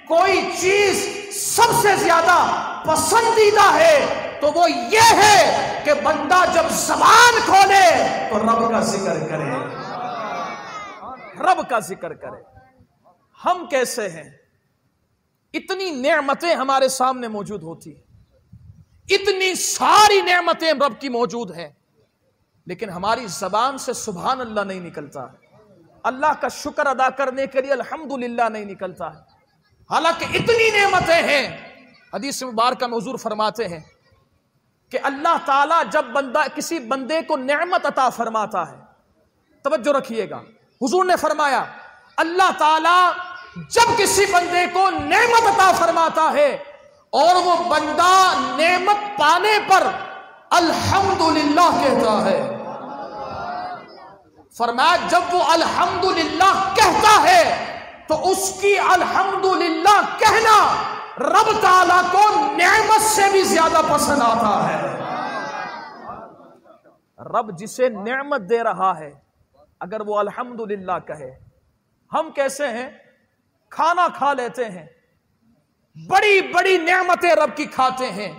کوئی چیز سب سے زیادہ پسندیدہ ہے تو وہ یہ ہے کہ بندہ جب زبان کھولے تو رب کا ذکر کرے، رب کا ذکر کرے۔ ہم کیسے ہیں؟ اتنی نعمتیں ہمارے سامنے موجود ہوتی ہیں، اتنی ساری نعمتیں رب کی موجود ہیں، لیکن ہماری زبان سے سبحان اللہ نہیں نکلتا، اللہ کا شکر ادا کرنے کے لیے الحمدللہ نہیں نکلتا ہے، حالانکہ اتنی نعمتیں ہیں۔ حدیث مبارکہ میں حضور فرماتے ہیں کہ اللہ تعالیٰ جب کسی بندے کو نعمت عطا فرماتا ہے، توجہ رکھیے گا، حضور نے فرمایا اللہ تعالیٰ جب کسی بندے کو نعمت عطا فرماتا ہے اور وہ بندہ نعمت پانے پر الحمدللہ کہتا ہے، فرمایا جب وہ الحمدللہ کہتا ہے تو اس کی الحمدللہ کہنا رب تعالیٰ کو نعمت سے بھی زیادہ پسند آتا ہے۔ رب جسے نعمت دے رہا ہے اگر وہ الحمدللہ کہے۔ ہم کیسے ہیں؟ کھانا کھا لیتے ہیں، بڑی بڑی نعمتیں رب کی کھاتے ہیں،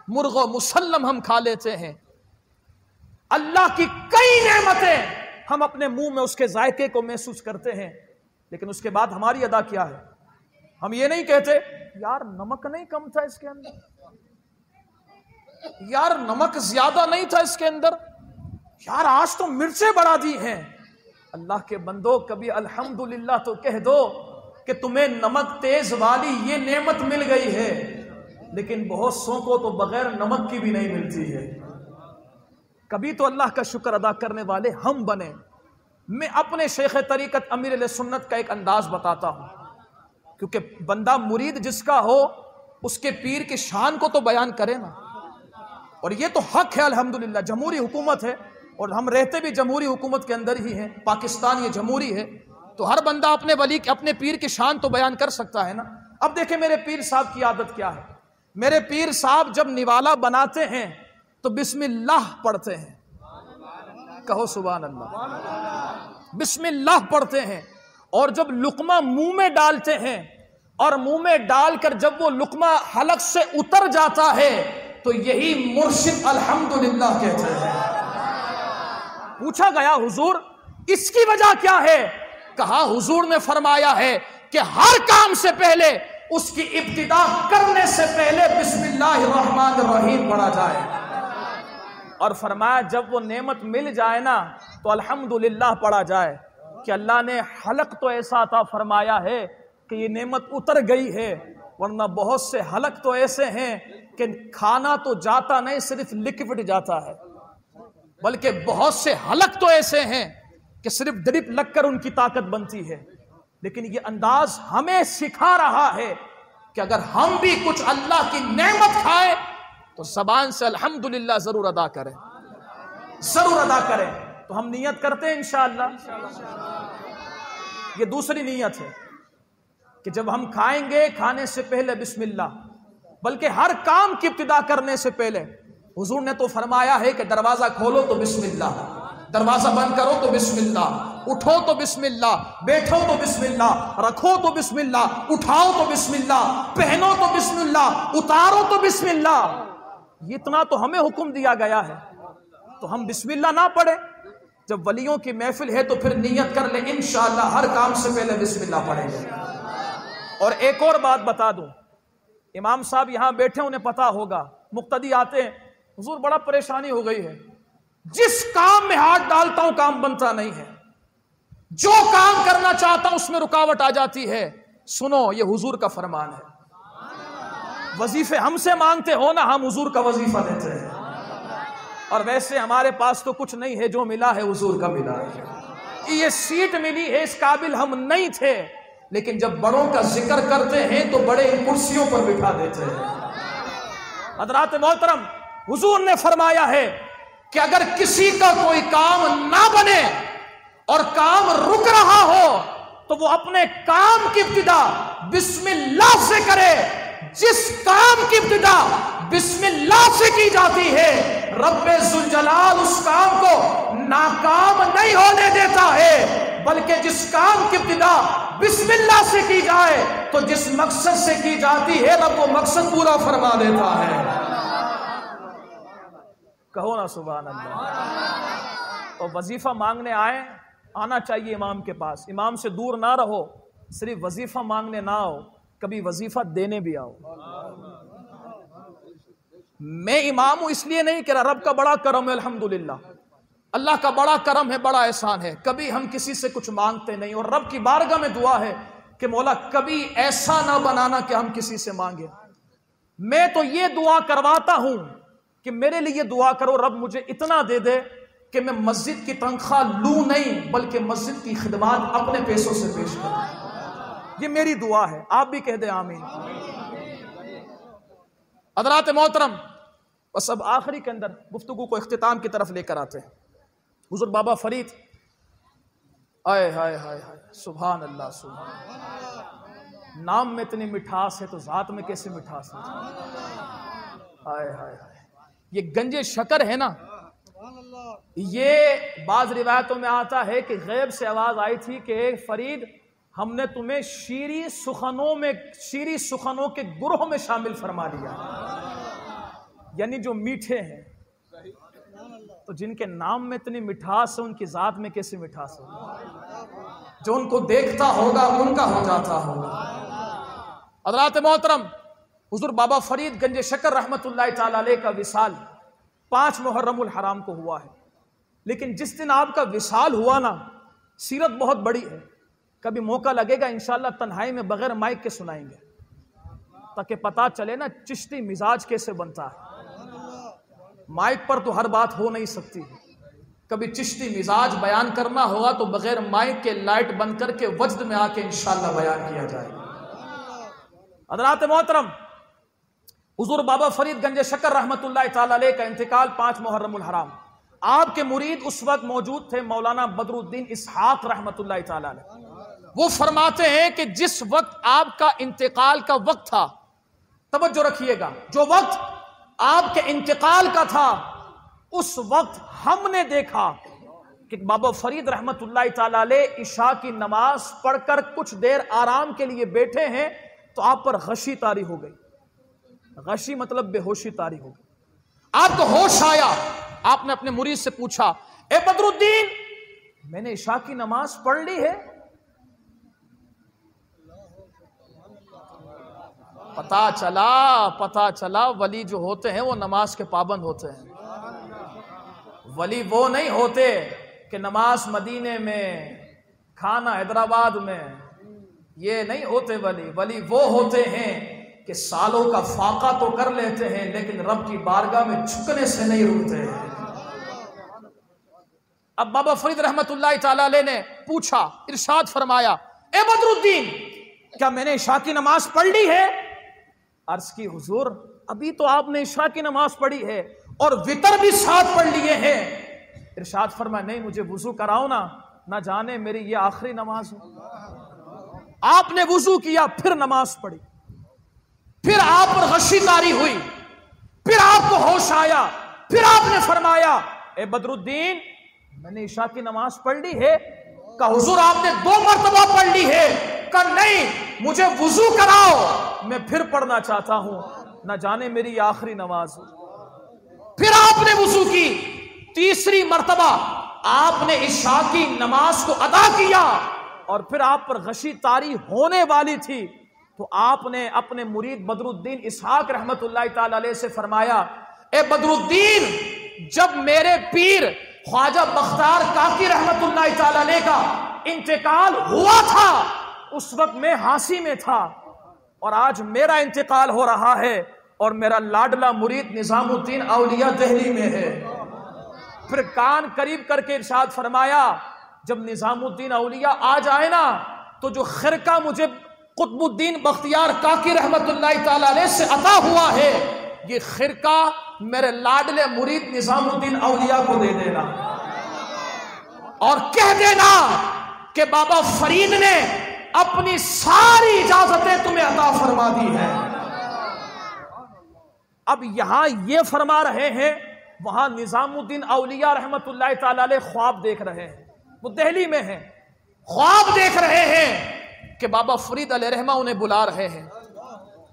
مرغ و مسلم ہم کھا لیتے ہیں، اللہ کی کئی نعمتیں ہم اپنے منہ میں اس کے ذائقے کو محسوس کرتے ہیں، لیکن اس کے بعد ہماری ادا کیا ہے؟ ہم یہ نہیں کہتے یار نمک نہیں کم تھا اس کے اندر، یار نمک زیادہ نہیں تھا اس کے اندر، یار آج تو مرچیں بڑھا دی ہیں۔ اللہ کے بندو کبھی الحمدللہ تو کہہ دو کہ تمہیں نمک تیز والی یہ نعمت مل گئی ہے، لیکن بہت سو کو تو بغیر نمک کی بھی نہیں ملتی ہے۔ کبھی تو اللہ کا شکر ادا کرنے والے ہم بنے۔ میں اپنے شیخ طریقت امیر علیہ سنت کا ایک انداز بتاتا ہوں، کیونکہ بندہ مرید جس کا ہو اس کے پیر کی شان کو تو بیان کرے نا، اور یہ تو حق ہے الحمدللہ۔ جمہوری حکومت ہے اور ہم رہتے بھی جمہوری حکومت کے اندر ہی ہیں، پاکستان یہ جمہوری ہے، تو ہر بندہ اپنے ولی اپنے پیر کی شان تو بیان کر سکتا ہے نا۔ اب دیکھیں میرے پیر صاحب کی عادت کیا ہے۔ میرے پیر صاحب جب نوالا بناتے ہیں تو بسم اللہ پڑھتے ہیں، کہو سبحان اللہ، بسم اللہ پڑھتے ہیں، اور جب لقمہ منہ میں ڈالتے ہیں اور منہ میں ڈال کر جب وہ لقمہ حلق سے اتر جاتا ہے تو یہی مرشد الحمدللہ کہتے ہیں۔ پوچھا گیا حضور اس کی وجہ کیا ہے؟ کہا حضور نے فرمایا ہے کہ ہر کام سے پہلے اس کی ابتدا کرنے سے پہلے بسم اللہ الرحمن الرحیم پڑھا جائے، اور فرمایا جب وہ نعمت مل جائے نا تو الحمدللہ پڑھا جائے کہ اللہ نے حلق تو ایسا عطا فرمایا ہے کہ یہ نعمت اتر گئی ہے، ورنہ بہت سے حلق تو ایسے ہیں کہ کھانا تو جاتا نہیں، صرف لکوڈ جاتا ہے، بلکہ بہت سے حلق تو ایسے ہیں کہ صرف ڈرپ لگ کر ان کی طاقت بنتی ہے۔ لیکن یہ انداز ہمیں سکھا رہا ہے کہ اگر ہم بھی کچھ اللہ کی نعمت کھائیں تو زبان سے الحمدللہ ضرور ادا کریں، ضرور ادا کریں۔ تو ہم نیت کرتے ہیں انشاءاللہ۔ یہ دوسری نیت ہے کہ جب ہم کھائیں گے، کھانے سے پہلے بسم اللہ، بلکہ ہر کام کی ابتدا کرنے سے پہلے حضور نے تو فرمایا ہے کہ دروازہ کھولو تو بسم اللہ، دروازہ بند کرو تو بسم اللہ، اٹھو تو بسم اللہ، بیٹھو تو بسم اللہ، رکھو تو بسم اللہ، اٹھاؤ تو بسم اللہ، پہنو تو بسم اللہ، اتارو تو بسم اللہ۔ یہ اتنا تو ہمیں حکم دیا گیا ہے، تو ہم بسم اللہ نہ پڑھیں؟ جب ولیوں کی محفل ہے تو پھر نیت کر لیں انشاءاللہ ہر کام سے پہلے بسم اللہ پڑھیں گے۔ اور ایک اور بات بتا دوں، امام صاحب یہاں بیٹھے، انہیں پتا ہوگا، مقتدی آتے ہیں، حضور بڑا پریشانی ہو گئی ہے، جس کام میں ہاتھ ڈالتا ہوں کام بنتا نہیں ہے، جو کام کرنا چاہتا ہوں اس میں رکاوٹ آ جاتی ہے۔ سنو، یہ حضور کا فرمان ہے۔ وظیفے ہم سے مانگتے ہو نا، ہم حضور کا وظیفہ دیتے ہیں، اور ویسے ہمارے پاس تو کچھ نہیں ہے، جو ملا ہے حضور کا ملا ہے۔ یہ سیٹ ملی ہے، اس قابل ہم نہیں تھے، لیکن جب بڑوں کا ذکر کرتے ہیں تو بڑے ان کرسیوں پر بٹھا دیتے ہیں۔ حضرات محترم، حضور نے فرمایا ہے کہ اگر کسی کا کوئی کام نہ بنے اور کام رک رہا ہو تو وہ اپنے کام کی ابتدا بسم اللہ سے کرے۔ جس کام کی ابتدا بسم اللہ سے کی جاتی ہے، رب ذوالجلال اس کام کو ناکام نہیں ہونے دیتا ہے، بلکہ جس کام کی ابتدا بسم اللہ سے کی جائے تو جس مقصد سے کی جاتی ہے رب وہ مقصد پورا فرما دیتا ہے۔ کہو نا سبحان اللہ۔ تو وظیفہ مانگنے آئے، آنا چاہیے امام کے پاس، امام سے دور نہ رہو، صرف وظیفہ مانگنے نہ آؤ، کبھی وظیفہ دینے بھی آؤ۔ میں امام ہوں اس لیے نہیں کہ رب کا بڑا کرم ہے، الحمدللہ اللہ کا بڑا کرم ہے، بڑا احسان ہے، کبھی ہم کسی سے کچھ مانگتے نہیں، اور رب کی بارگاہ میں دعا ہے کہ مولا کبھی ایسا نہ بنانا کہ ہم کسی سے مانگیں۔ میں تو یہ دعا کرواتا ہوں کہ میرے لیے دعا کرو، رب مجھے اتنا دے دے کہ میں مسجد کی تنخواہ لوں نہیں، بلکہ مسجد کی خدمات اپنے پیسوں سے پیش کروں۔ یہ میری دعا ہے، آپ بھی کہہ دیں آمین۔ حضرات محترم، بس اب آخری کے اندر گفتگو کو اختتام کی طرف لے کر آتے ہیں۔ حضور بابا فرید، آئے ہائے ہائے ہائے، سبحان اللہ سبحان اللہ، نام میں اتنی مٹھاس ہے تو ذات میں کیسے مٹھاس ہے؟ آئے ہائے ہائے، یہ گنج شکر ہے نا، یہ بعض روایتوں میں آتا ہے کہ غیب سے آواز آئی تھی کہ اے فرید، ہم نے تمہیں شیریں سخنوں کے گروہ میں شامل فرما لیا، یعنی جو میٹھے ہیں، تو جن کے نام میں اتنی مٹھاس ہے ان کی ذات میں کیسے مٹھاس ہے؟ جو ان کو دیکھتا ہوگا ان کا ہو جاتا ہوگا۔ حضرات محترم، حضور بابا فرید گنج شکر رحمت اللہ تعالی علیہ کا وصال 5 محرم الحرام کو ہوا ہے، لیکن جس دن آپ کا وصال ہوا نا، سیرت بہت بڑی ہے، کبھی موقع لگے گا انشاءاللہ تنہائی میں بغیر مائک کے سنائیں گے، تاکہ پتہ چلے نا چشتی مزاج کیسے بنتا ہے۔ مائک پر تو ہر بات ہو نہیں سکتی، کبھی چشتی مزاج بیان کرنا ہوگا تو بغیر مائک کے لائٹ بند کر کے وجد میں آ کے انشاءاللہ بیان کیا جائے گا۔ حضرات محترم، حضور بابا فرید گنج شکر رحمت اللہ تعالی علیہ کا انتقال 5 محرم الحرام، آپ کے مرید اس وقت موجود تھے مولانا بدر الدین اسحاق رحمت اللہ تعالی علیہ۔ وہ فرماتے ہیں کہ جس وقت آپ کا انتقال کا وقت تھا، توجہ رکھیے گا، جو وقت آپ کے انتقال کا تھا، اس وقت ہم نے دیکھا کہ بابا فرید رحمت اللہ تعالی علیہ عشاء کی نماز پڑھ کر کچھ دیر آرام کے لیے بیٹھے ہیں تو آپ پر غشی طاری ہو گئی۔ غشی مطلب بے ہوشی طاری ہو گئی، آپ کو ہوش آیا، آپ نے اپنے مرید سے پوچھا، اے بدر الدین، میں نے عشاء کی نماز پڑھ لی ہے؟ پتا چلا ولی جو ہوتے ہیں وہ نماز کے پابند ہوتے ہیں۔ ولی وہ نہیں ہوتے کہ نماز مدینے میں، کھانا حیدرآباد میں، یہ نہیں ہوتے ولی، ولی وہ ہوتے ہیں کہ سالوں کا فاقہ تو کر لیتے ہیں لیکن رب کی بارگاہ میں جھکنے سے نہیں رکتے ہیں۔ اب بابا فرید رحمت اللہ تعالی علیہ نے پوچھا، ارشاد فرمایا، اے بدر الدین کیا میں نے عشاء کی نماز پڑھ لی ہے؟ عرض کی حضور ابھی تو آپ نے عشاء کی نماز پڑھی ہے اور وتر بھی ساتھ پڑھ لیے ہیں۔ ارشاد فرمایا نہیں مجھے وضو کراؤ نا، نہ جانے میری یہ آخری نماز ہو۔ آپ نے وضو کیا، پھر نماز پڑھی، پھر آپ پر غشی طاری ہوئی، پھر آپ کو ہوش آیا، پھر آپ نے فرمایا اے بدر الدین میں نے عشاء کی نماز پڑھ لی ہے؟ کہا حضور آپ نے 2 مرتبہ پڑھ لی ہے۔ کہا نہیں مجھے وضو کراؤ، میں پھر پڑھنا چاہتا ہوں، نہ جانے میری یہ آخری نماز ہو۔ پھر آپ نے وضو کی، تیسری مرتبہ آپ نے عشاء کی نماز کو ادا کیا اور پھر آپ پر غشی طاری ہونے والی تھی تو آپ نے اپنے مرید بدر الدین اسحاق رحمت اللہ تعالی علیہ سے فرمایا، اے بدر الدین جب میرے پیر خواجہ بختیار کاکی رحمت اللہ تعالی علیہ کا انتقال ہوا تھا اس وقت میں ہانسی میں تھا، اور آج میرا انتقال ہو رہا ہے اور میرا لاڈلا مرید نظام الدین اولیاء دہلی میں ہے۔ پھر کان قریب کر کے ارشاد فرمایا جب نظام الدین اولیاء آ جائے نا تو جو خرقہ مجھے قطب الدین بختیار کاکی رحمت اللہ تعالی علیہ سے عطا ہوا ہے یہ خرقہ میرے لاڈلے مرید نظام الدین اولیاء کو دے دینا اور کہہ دینا کہ بابا فرید نے اپنی ساری اجازتیں تمہیں عطا فرما دی ہیں۔ اب یہاں یہ فرما رہے ہیں، وہاں نظام الدین اولیاء رحمت اللہ تعالی علیہ خواب دیکھ رہے ہیں، وہ دہلی میں ہیں، خواب دیکھ رہے ہیں کہ بابا فرید علیہ رحمہ انہیں بلا رہے ہیں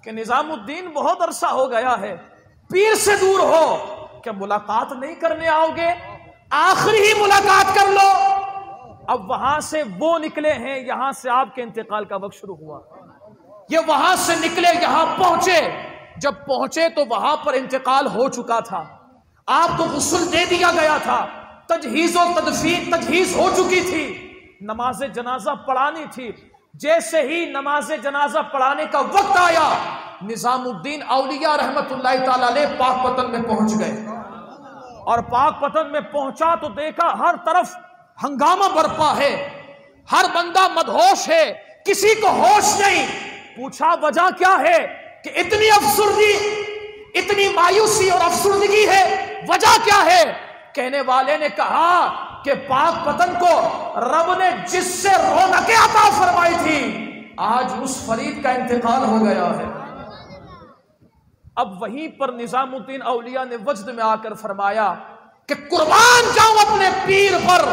کہ نظام الدین بہت عرصہ ہو گیا ہے، پیر سے دور ہو، کیا ملاقات نہیں کرنے آؤ گے؟ آخری ہی ملاقات کر لو۔ اب وہاں سے وہ نکلے ہیں، یہاں سے آپ کے انتقال کا وقت شروع ہوا، یہ وہاں سے نکلے یہاں پہنچے، جب پہنچے تو وہاں پر انتقال ہو چکا تھا، آپ کو غسل دے دیا گیا تھا، تجہیز و تدفین تجہیز ہو چکی تھی، نماز جنازہ پڑھانی تھی۔ جیسے ہی نماز جنازہ پڑھانے کا وقت آیا نظام الدین اولیاء رحمت اللہ تعالی علیہ پاک پتن میں پہنچ گئے، اور پاک پتن میں پہنچا تو دیکھا ہر طرف ہنگامہ برپا ہے، ہر بندہ مدہوش ہے، کسی کو ہوش نہیں۔ پوچھا وجہ کیا ہے کہ اتنی افسردگی، اتنی مایوسی اور افسردگی ہے، وجہ کیا ہے؟ کہنے والے نے کہا کہ پاک پتن کو رب نے جس سے رونقیں عطا فرمائی تھی آج اس فرید کا انتقال ہو گیا ہے۔ اب وہیں پر نظام الدین اولیاء نے وجد میں آ کر فرمایا کہ قربان جاؤں اپنے پیر پر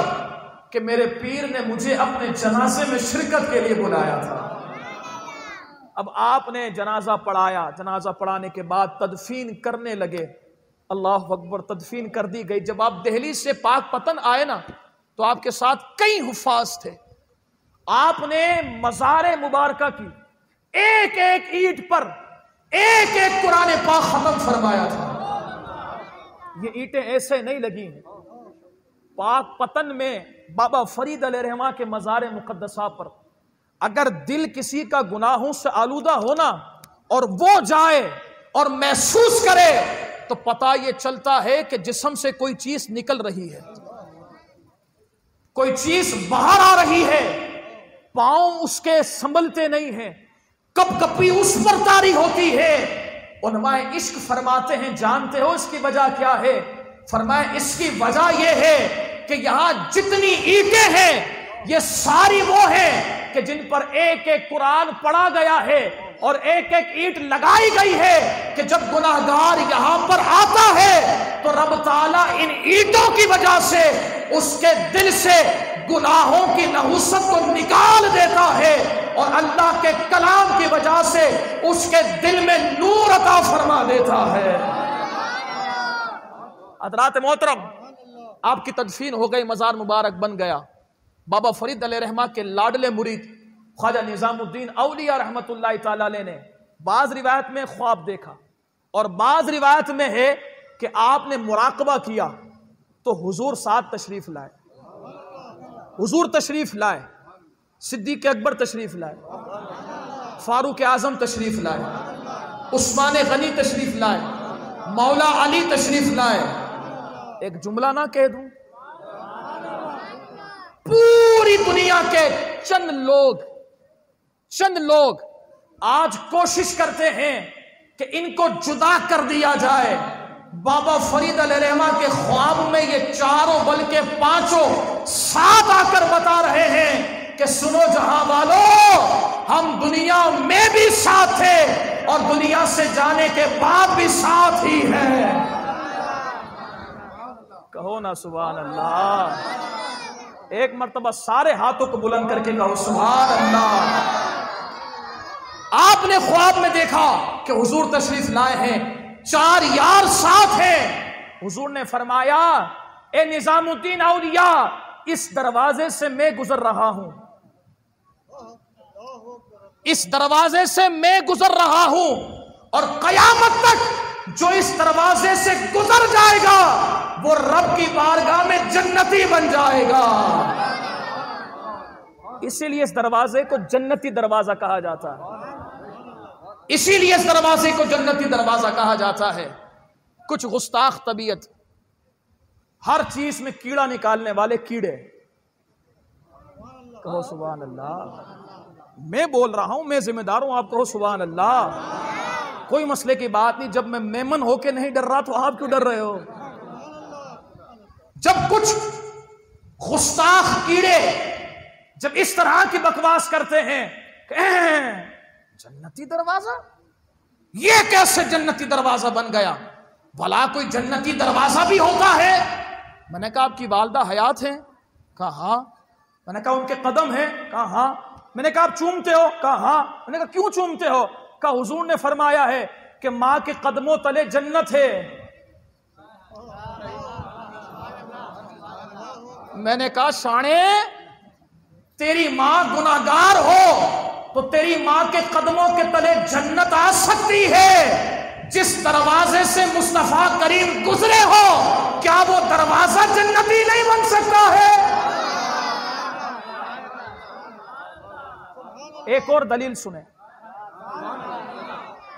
کہ میرے پیر نے مجھے اپنے جنازے میں شرکت کے لیے بلایا تھا۔ اب آپ نے جنازہ پڑھایا، جنازہ پڑھانے کے بعد تدفین کرنے لگے، اللہ اکبر، تدفین کر دی گئی۔ جب آپ دہلی سے پاک پتن آئے نا تو آپ کے ساتھ کئی حفاظ تھے، آپ نے مزار مبارکہ کی ایک ایک اینٹ پر ایک ایک قرآن پاک ختم فرمایا تھا۔ یہ اینٹیں ایسے نہیں لگی ہیں، پاک پتن میں بابا فرید علیہ رحمہ کے مزار مقدسہ پر اگر دل کسی کا گناہوں سے آلودہ ہونا اور وہ جائے اور محسوس کرے تو پتہ یہ چلتا ہے کہ جسم سے کوئی چیز نکل رہی ہے، کوئی چیز باہر آ رہی ہے، پاؤں اس کے سنبھلتے نہیں ہیں، کپ کپی اس پر طاری ہوتی ہے۔ علماء عشق فرماتے ہیں جانتے ہو اس کی وجہ کیا ہے؟ فرمایا اس کی وجہ یہ ہے کہ یہاں جتنی اینٹیں ہیں یہ ساری وہ ہیں کہ جن پر ایک ایک قرآن پڑھا گیا ہے اور ایک ایک اینٹ لگائی گئی ہے کہ جب گناہگار یہاں پر آتا ہے تو رب تعالیٰ ان اینٹوں کی وجہ سے اس کے دل سے گناہوں کی نحوست کو نکال دیتا ہے اور اللہ کے کلام کی وجہ سے اس کے دل میں نور عطا فرما دیتا ہے۔ حضرات محترم، آپ کی تدفین ہو گئی، مزار مبارک بن گیا۔ بابا فرید علیہ رحمہ کے لاڈلے مرید خواجہ نظام الدین اولیاء رحمت اللہ تعالی علیہ نے بعض روایت میں خواب دیکھا اور بعض روایت میں ہے کہ آپ نے مراقبہ کیا تو حضور ساتھ تشریف لائے، حضور تشریف لائے، صدیق اکبر تشریف لائے، فاروق اعظم تشریف لائے، عثمان غنی تشریف لائے، مولا علی تشریف لائے. ایک جملہ نہ کہہ دوں، پوری دنیا کے چند لوگ آج کوشش کرتے ہیں کہ ان کو جدا کر دیا جائے. بابا فرید علیہ رحمہ کے خواب میں یہ چاروں بلکہ پانچوں ساتھ آ کر بتا رہے ہیں کہ سنو جہاں والوں، ہم دنیا میں بھی ساتھ تھے اور دنیا سے جانے کے بعد بھی ساتھ ہی ہیں. کہو نا سبحان اللہ. ایک مرتبہ سارے ہاتھوں کو بلند کر کے کہو سبحان اللہ. آپ نے خواب میں دیکھا کہ حضور تشریف لائے ہیں، 4 یار ساتھ ہیں. حضور نے فرمایا اے نظام الدین اولیاء، اس دروازے سے میں گزر رہا ہوں، اس دروازے سے میں گزر رہا ہوں، اور قیامت تک جو اس دروازے سے گزر جائے گا وہ رب کی بارگاہ میں جنتی بن جائے گا. اسی لیے اس دروازے کو جنتی دروازہ کہا جاتا ہے، اسی لیے اس دروازے کو جنتی دروازہ کہا جاتا ہے. کچھ گستاخ طبیعت، ہر چیز میں کیڑا نکالنے والے کیڑے. کہو سبحان اللہ. میں بول رہا ہوں، میں ذمہ دار ہوں، آپ کہو سبحان اللہ. کوئی مسئلے کی بات نہیں. جب میں میمن ہو کے نہیں ڈر رہا تو آپ کیوں ڈر رہے ہو؟ جب کچھ گستاخ کیڑے جب اس طرح کی بکواس کرتے ہیں کہ جنتی دروازہ، یہ کیسے جنتی دروازہ بن گیا؟ بھلا کوئی جنتی دروازہ بھی ہوتا ہے؟ میں نے کہا آپ کی والدہ حیات ہیں؟ کہا ہاں. میں نے کہا ان کے قدم ہیں؟ کہا ہاں. میں نے کہا آپ چومتے ہو؟ کہا ہاں. میں نے کہا کیوں چومتے ہو؟ کہا حضور نے فرمایا ہے کہ ماں کے قدموں تلے جنت ہے. میں نے کہا شانے، تیری ماں گناہگار ہو تو تیری ماں کے قدموں کے تلے جنت آ سکتی ہے. جس دروازے سے مصطفیٰ کریم گزرے ہو، کیا وہ دروازہ جنتی نہیں بن سکتا ہے؟ ایک اور دلیل سنیں.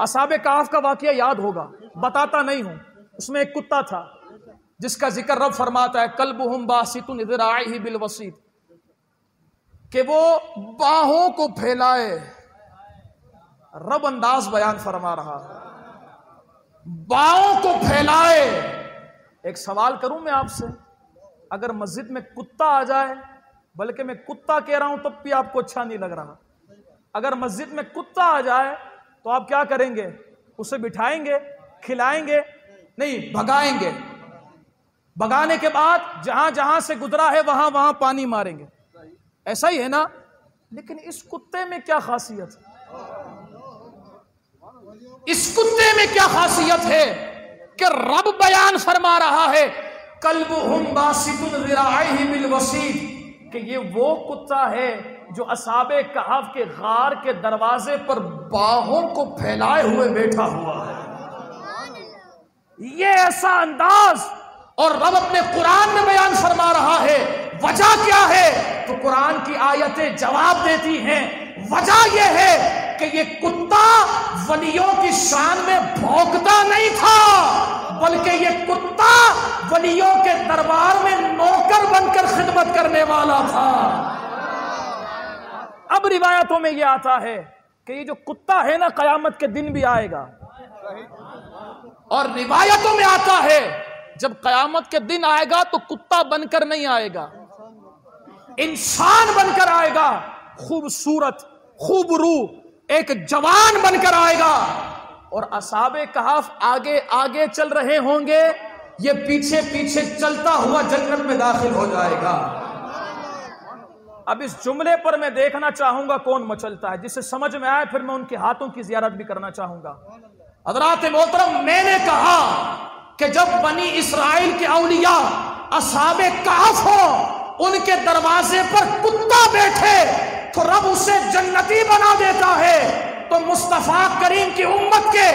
اصحاب کہف کا واقعہ یاد ہوگا، بتاتا نہیں ہوں. اس میں ایک کتا تھا جس کا ذکر رب فرماتا ہے کلبہم باسط ذراعیہ بالوسیط، کہ وہ باہوں کو پھیلائے. رب انداز بیان فرما رہا ہے، باہوں کو پھیلائے. ایک سوال کروں میں آپ سے، اگر مسجد میں کتا آ جائے، بلکہ میں کتا کہہ رہا ہوں تب بھی آپ کو اچھا نہیں لگ رہا، اگر مسجد میں کتا آ جائے تو آپ کیا کریں گے؟ اسے بٹھائیں گے، کھلائیں گے؟ نہیں، بھگائیں گے. بھگانے کے بعد جہاں جہاں سے گزرا ہے وہاں وہاں پانی ماریں گے. ایسا ہی ہے نا؟ لیکن اس کتے میں کیا خاصیت ہے؟ اس کتے میں کیا خاصیت ہے کہ رب بیان فرما رہا ہے کلبہم باسط ذراعیہ بالوسیط، کہ یہ وہ کتا ہے جو اصحاب کہف کے غار کے دروازے پر باہوں کو پھیلائے ہوئے بیٹھا ہوا ہے. یہ ایسا انداز، اور رب اپنے قرآن میں بیان فرما رہا ہے. وجہ کیا ہے؟ تو قرآن کی آیتیں جواب دیتی ہیں. وجہ یہ ہے کہ یہ کتا ولیوں کی شان میں بھونکتا نہیں تھا، بلکہ یہ کتا ولیوں کے دربار میں نوکر بن کر خدمت کرنے والا تھا. اب روایتوں میں یہ آتا ہے کہ یہ جو کتا ہے نا قیامت کے دن بھی آئے گا، اور روایتوں میں آتا ہے جب قیامت کے دن آئے گا تو کتا بن کر نہیں آئے گا، انسان بن کر آئے گا، خوبصورت، خوبرو، ایک جوان بن کر آئے گا. اور اصحاب کہف آگے آگے چل رہے ہوں گے، یہ پیچھے پیچھے چلتا ہوا جنت میں داخل ہو جائے گا. اب اس جملے پر میں دیکھنا چاہوں گا کون مچلتا ہے. جسے سمجھ میں آئے پھر میں ان کے ہاتھوں کی زیارت بھی کرنا چاہوں گا. حضرات محترم، میں نے کہا کہ جب بنی اسرائیل کے اولیاء اصحاب کہف ہوں، ان کے دروازے پر کتا بیٹھے تو رب اسے جنتی بنا دیتا ہے. تو مصطفیٰ کریم کی امت کے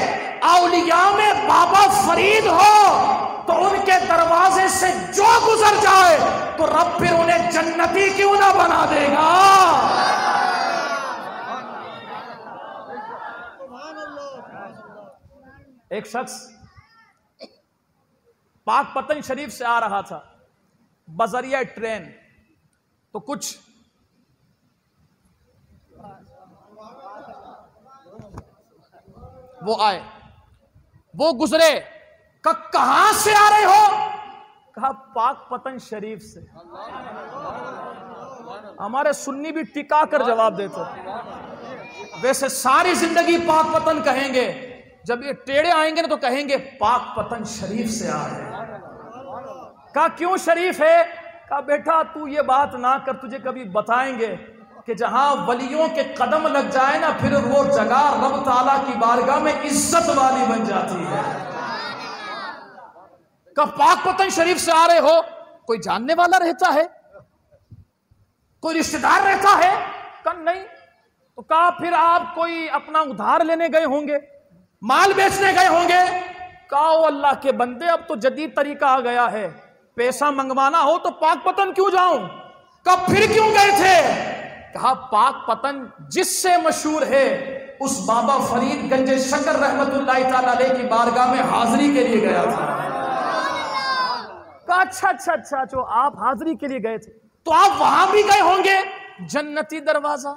اولیاء میں بابا فرید ہو تو ان کے دروازے سے جو گزر جائے تو رب پھر انہیں جنتی کیوں نہ بنا دے گا؟ ایک شخص پاک پتن شریف سے آ رہا تھا بذریعہ ٹرین، تو کچھ وہ آئے، وہ گزرے، کہاں سے آ رہے ہو؟ کہا پاک پتن شریف سے۔ ہمارے سنی بھی ٹکا کر جواب دیتے، ویسے ساری زندگی پاک پتن کہیں گے، جب یہ ٹیڑے آئیں گے نا تو کہیں گے پاک پتن شریف سے آ رہے ہیں۔ کہا کیوں شریف ہے؟ کہا بیٹا تو یہ بات نہ کر، تجھے کبھی بتائیں گے کہ جہاں ولیوں کے قدم لگ جائے نا، پھر وہ جگہ رب تعالیٰ کی بارگاہ میں عزت والی بن جاتی ہے۔ کہ پاک پتن شریف سے آ رہے ہو، کوئی جاننے والا رہتا ہے، کوئی رشتہ دار رہتا ہے؟ کہ نہیں۔ تو کہا پھر آپ کوئی اپنا ادھار لینے گئے ہوں گے، مال بیچنے گئے ہوں گے؟ کہا او اللہ کے بندے، اب تو جدید طریقہ آ گیا ہے، پیسہ منگوانا ہو تو پاک پتن کیوں جاؤں؟ کہا پھر کیوں گئے تھے؟ کہا پاک پتن جس سے مشہور ہے اس بابا فرید گنج شکر رحمت اللہ تعالی علیہ کی بارگاہ میں حاضری کے لیے گیا تھا۔ کہا اچھا جو آپ حاضری کے لیے گئے تھے تو آپ وہاں بھی گئے ہوں گے جنتی دروازہ؟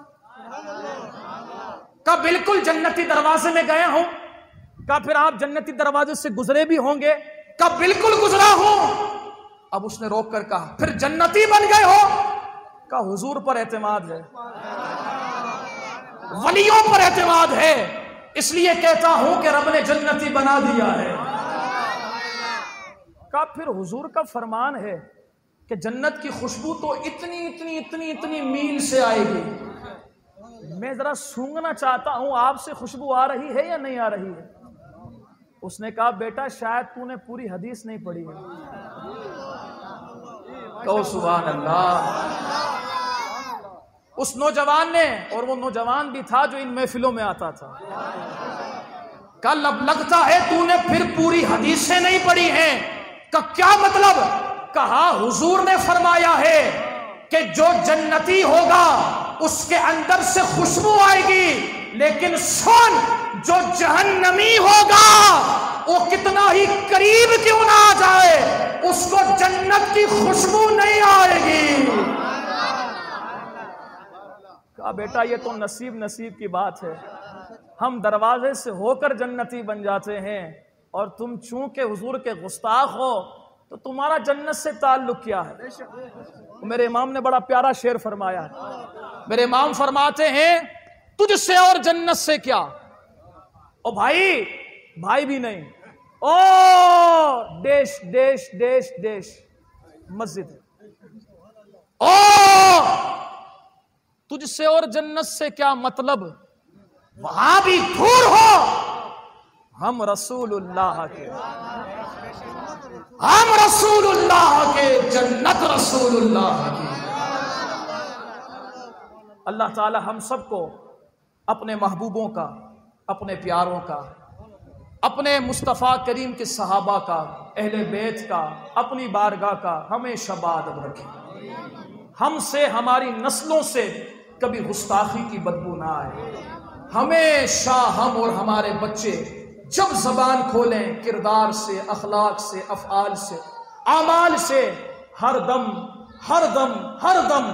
کہا بالکل جنتی دروازے میں گیا ہوں۔ کہا پھر آپ جنتی دروازے سے گزرے بھی ہوں گے؟ کہا بالکل گزرا ہوں۔ اب اس نے روک کر کہا پھر جنتی بن گئے ہو؟ کہا حضور پر اعتماد ہے، ولیوں پر اعتماد ہے، اس لیے کہتا ہوں کہ رب نے جنتی بنا دیا ہے۔ کہا پھر حضور کا فرمان ہے کہ جنت کی خوشبو تو اتنی میل سے آئے گی، میں ذرا سونگنا چاہتا ہوں، آپ سے خوشبو آ رہی ہے یا نہیں آ رہی ہے؟ اس نے کہا بیٹا شاید تو نے پوری حدیث نہیں پڑھی ہے۔ کہو سبحان اللہ۔ اس نوجوان نے، اور وہ نوجوان بھی تھا جو ان محفلوں میں آتا تھا، کہا لگتا ہے تو نے پھر پوری حدیثیں نہیں پڑھی ہیں۔ کہا کیا مطلب؟ کہا حضور نے فرمایا ہے کہ جو جنتی ہوگا اس کے اندر سے خوشبو آئے گی، لیکن سن جو جہنمی ہوگا وہ کتنا ہی قریب کیوں نہ آ جائے اس کو جنت کی خوشبو نہیں آئے گی۔ کہا بیٹا یہ تو نصیب کی بات ہے، ہم دروازے سے ہو کر جنتی بن جاتے ہیں، اور تم چونکہ حضور کے گستاخ ہو تو تمہارا جنت سے تعلق کیا ہے؟ میرے امام نے بڑا پیارا شعر فرمایا ہے، میرے امام فرماتے ہیں تجھ سے اور جنت سے کیا؟ او بھائی بھی نہیں، او ڈیش ڈیش ڈیش ڈیش مسجد ہے، او تجھ سے اور جنت سے کیا مطلب؟ وہاں بھی دور ہو، ہم رسول اللہ کے، ہم رسول اللہ کے، جنت رسول اللہ کی۔ اللہ تعالی ہم سب کو اپنے محبوبوں کا، اپنے پیاروں کا، اپنے مصطفیٰ کریم کے صحابہ کا، اہل بیت کا، اپنی بارگاہ کا ہمیشہ بادب رکھے، ہم سے، ہماری نسلوں سے کبھی گستاخی کی بدبو نہ آئے، ہمیشہ ہم اور ہمارے بچے جب زبان کھولیں کردار سے، اخلاق سے، افعال سے، اعمال سے، ہر دم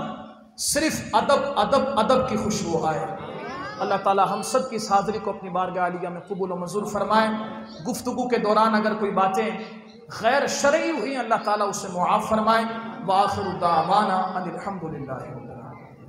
صرف ادب کی خوشبو آئے۔ اللہ تعالی ہم سب کی اس حاضری کو اپنی بارگاہ عالیہ میں قبول و منظور فرمائے۔ گفتگو کے دوران اگر کوئی باتیں غیر شرعی ہوئی اللہ تعالیٰ اسے معاف فرمائے۔ وآخر دعوانا ان الحمد للہ رب العالمین۔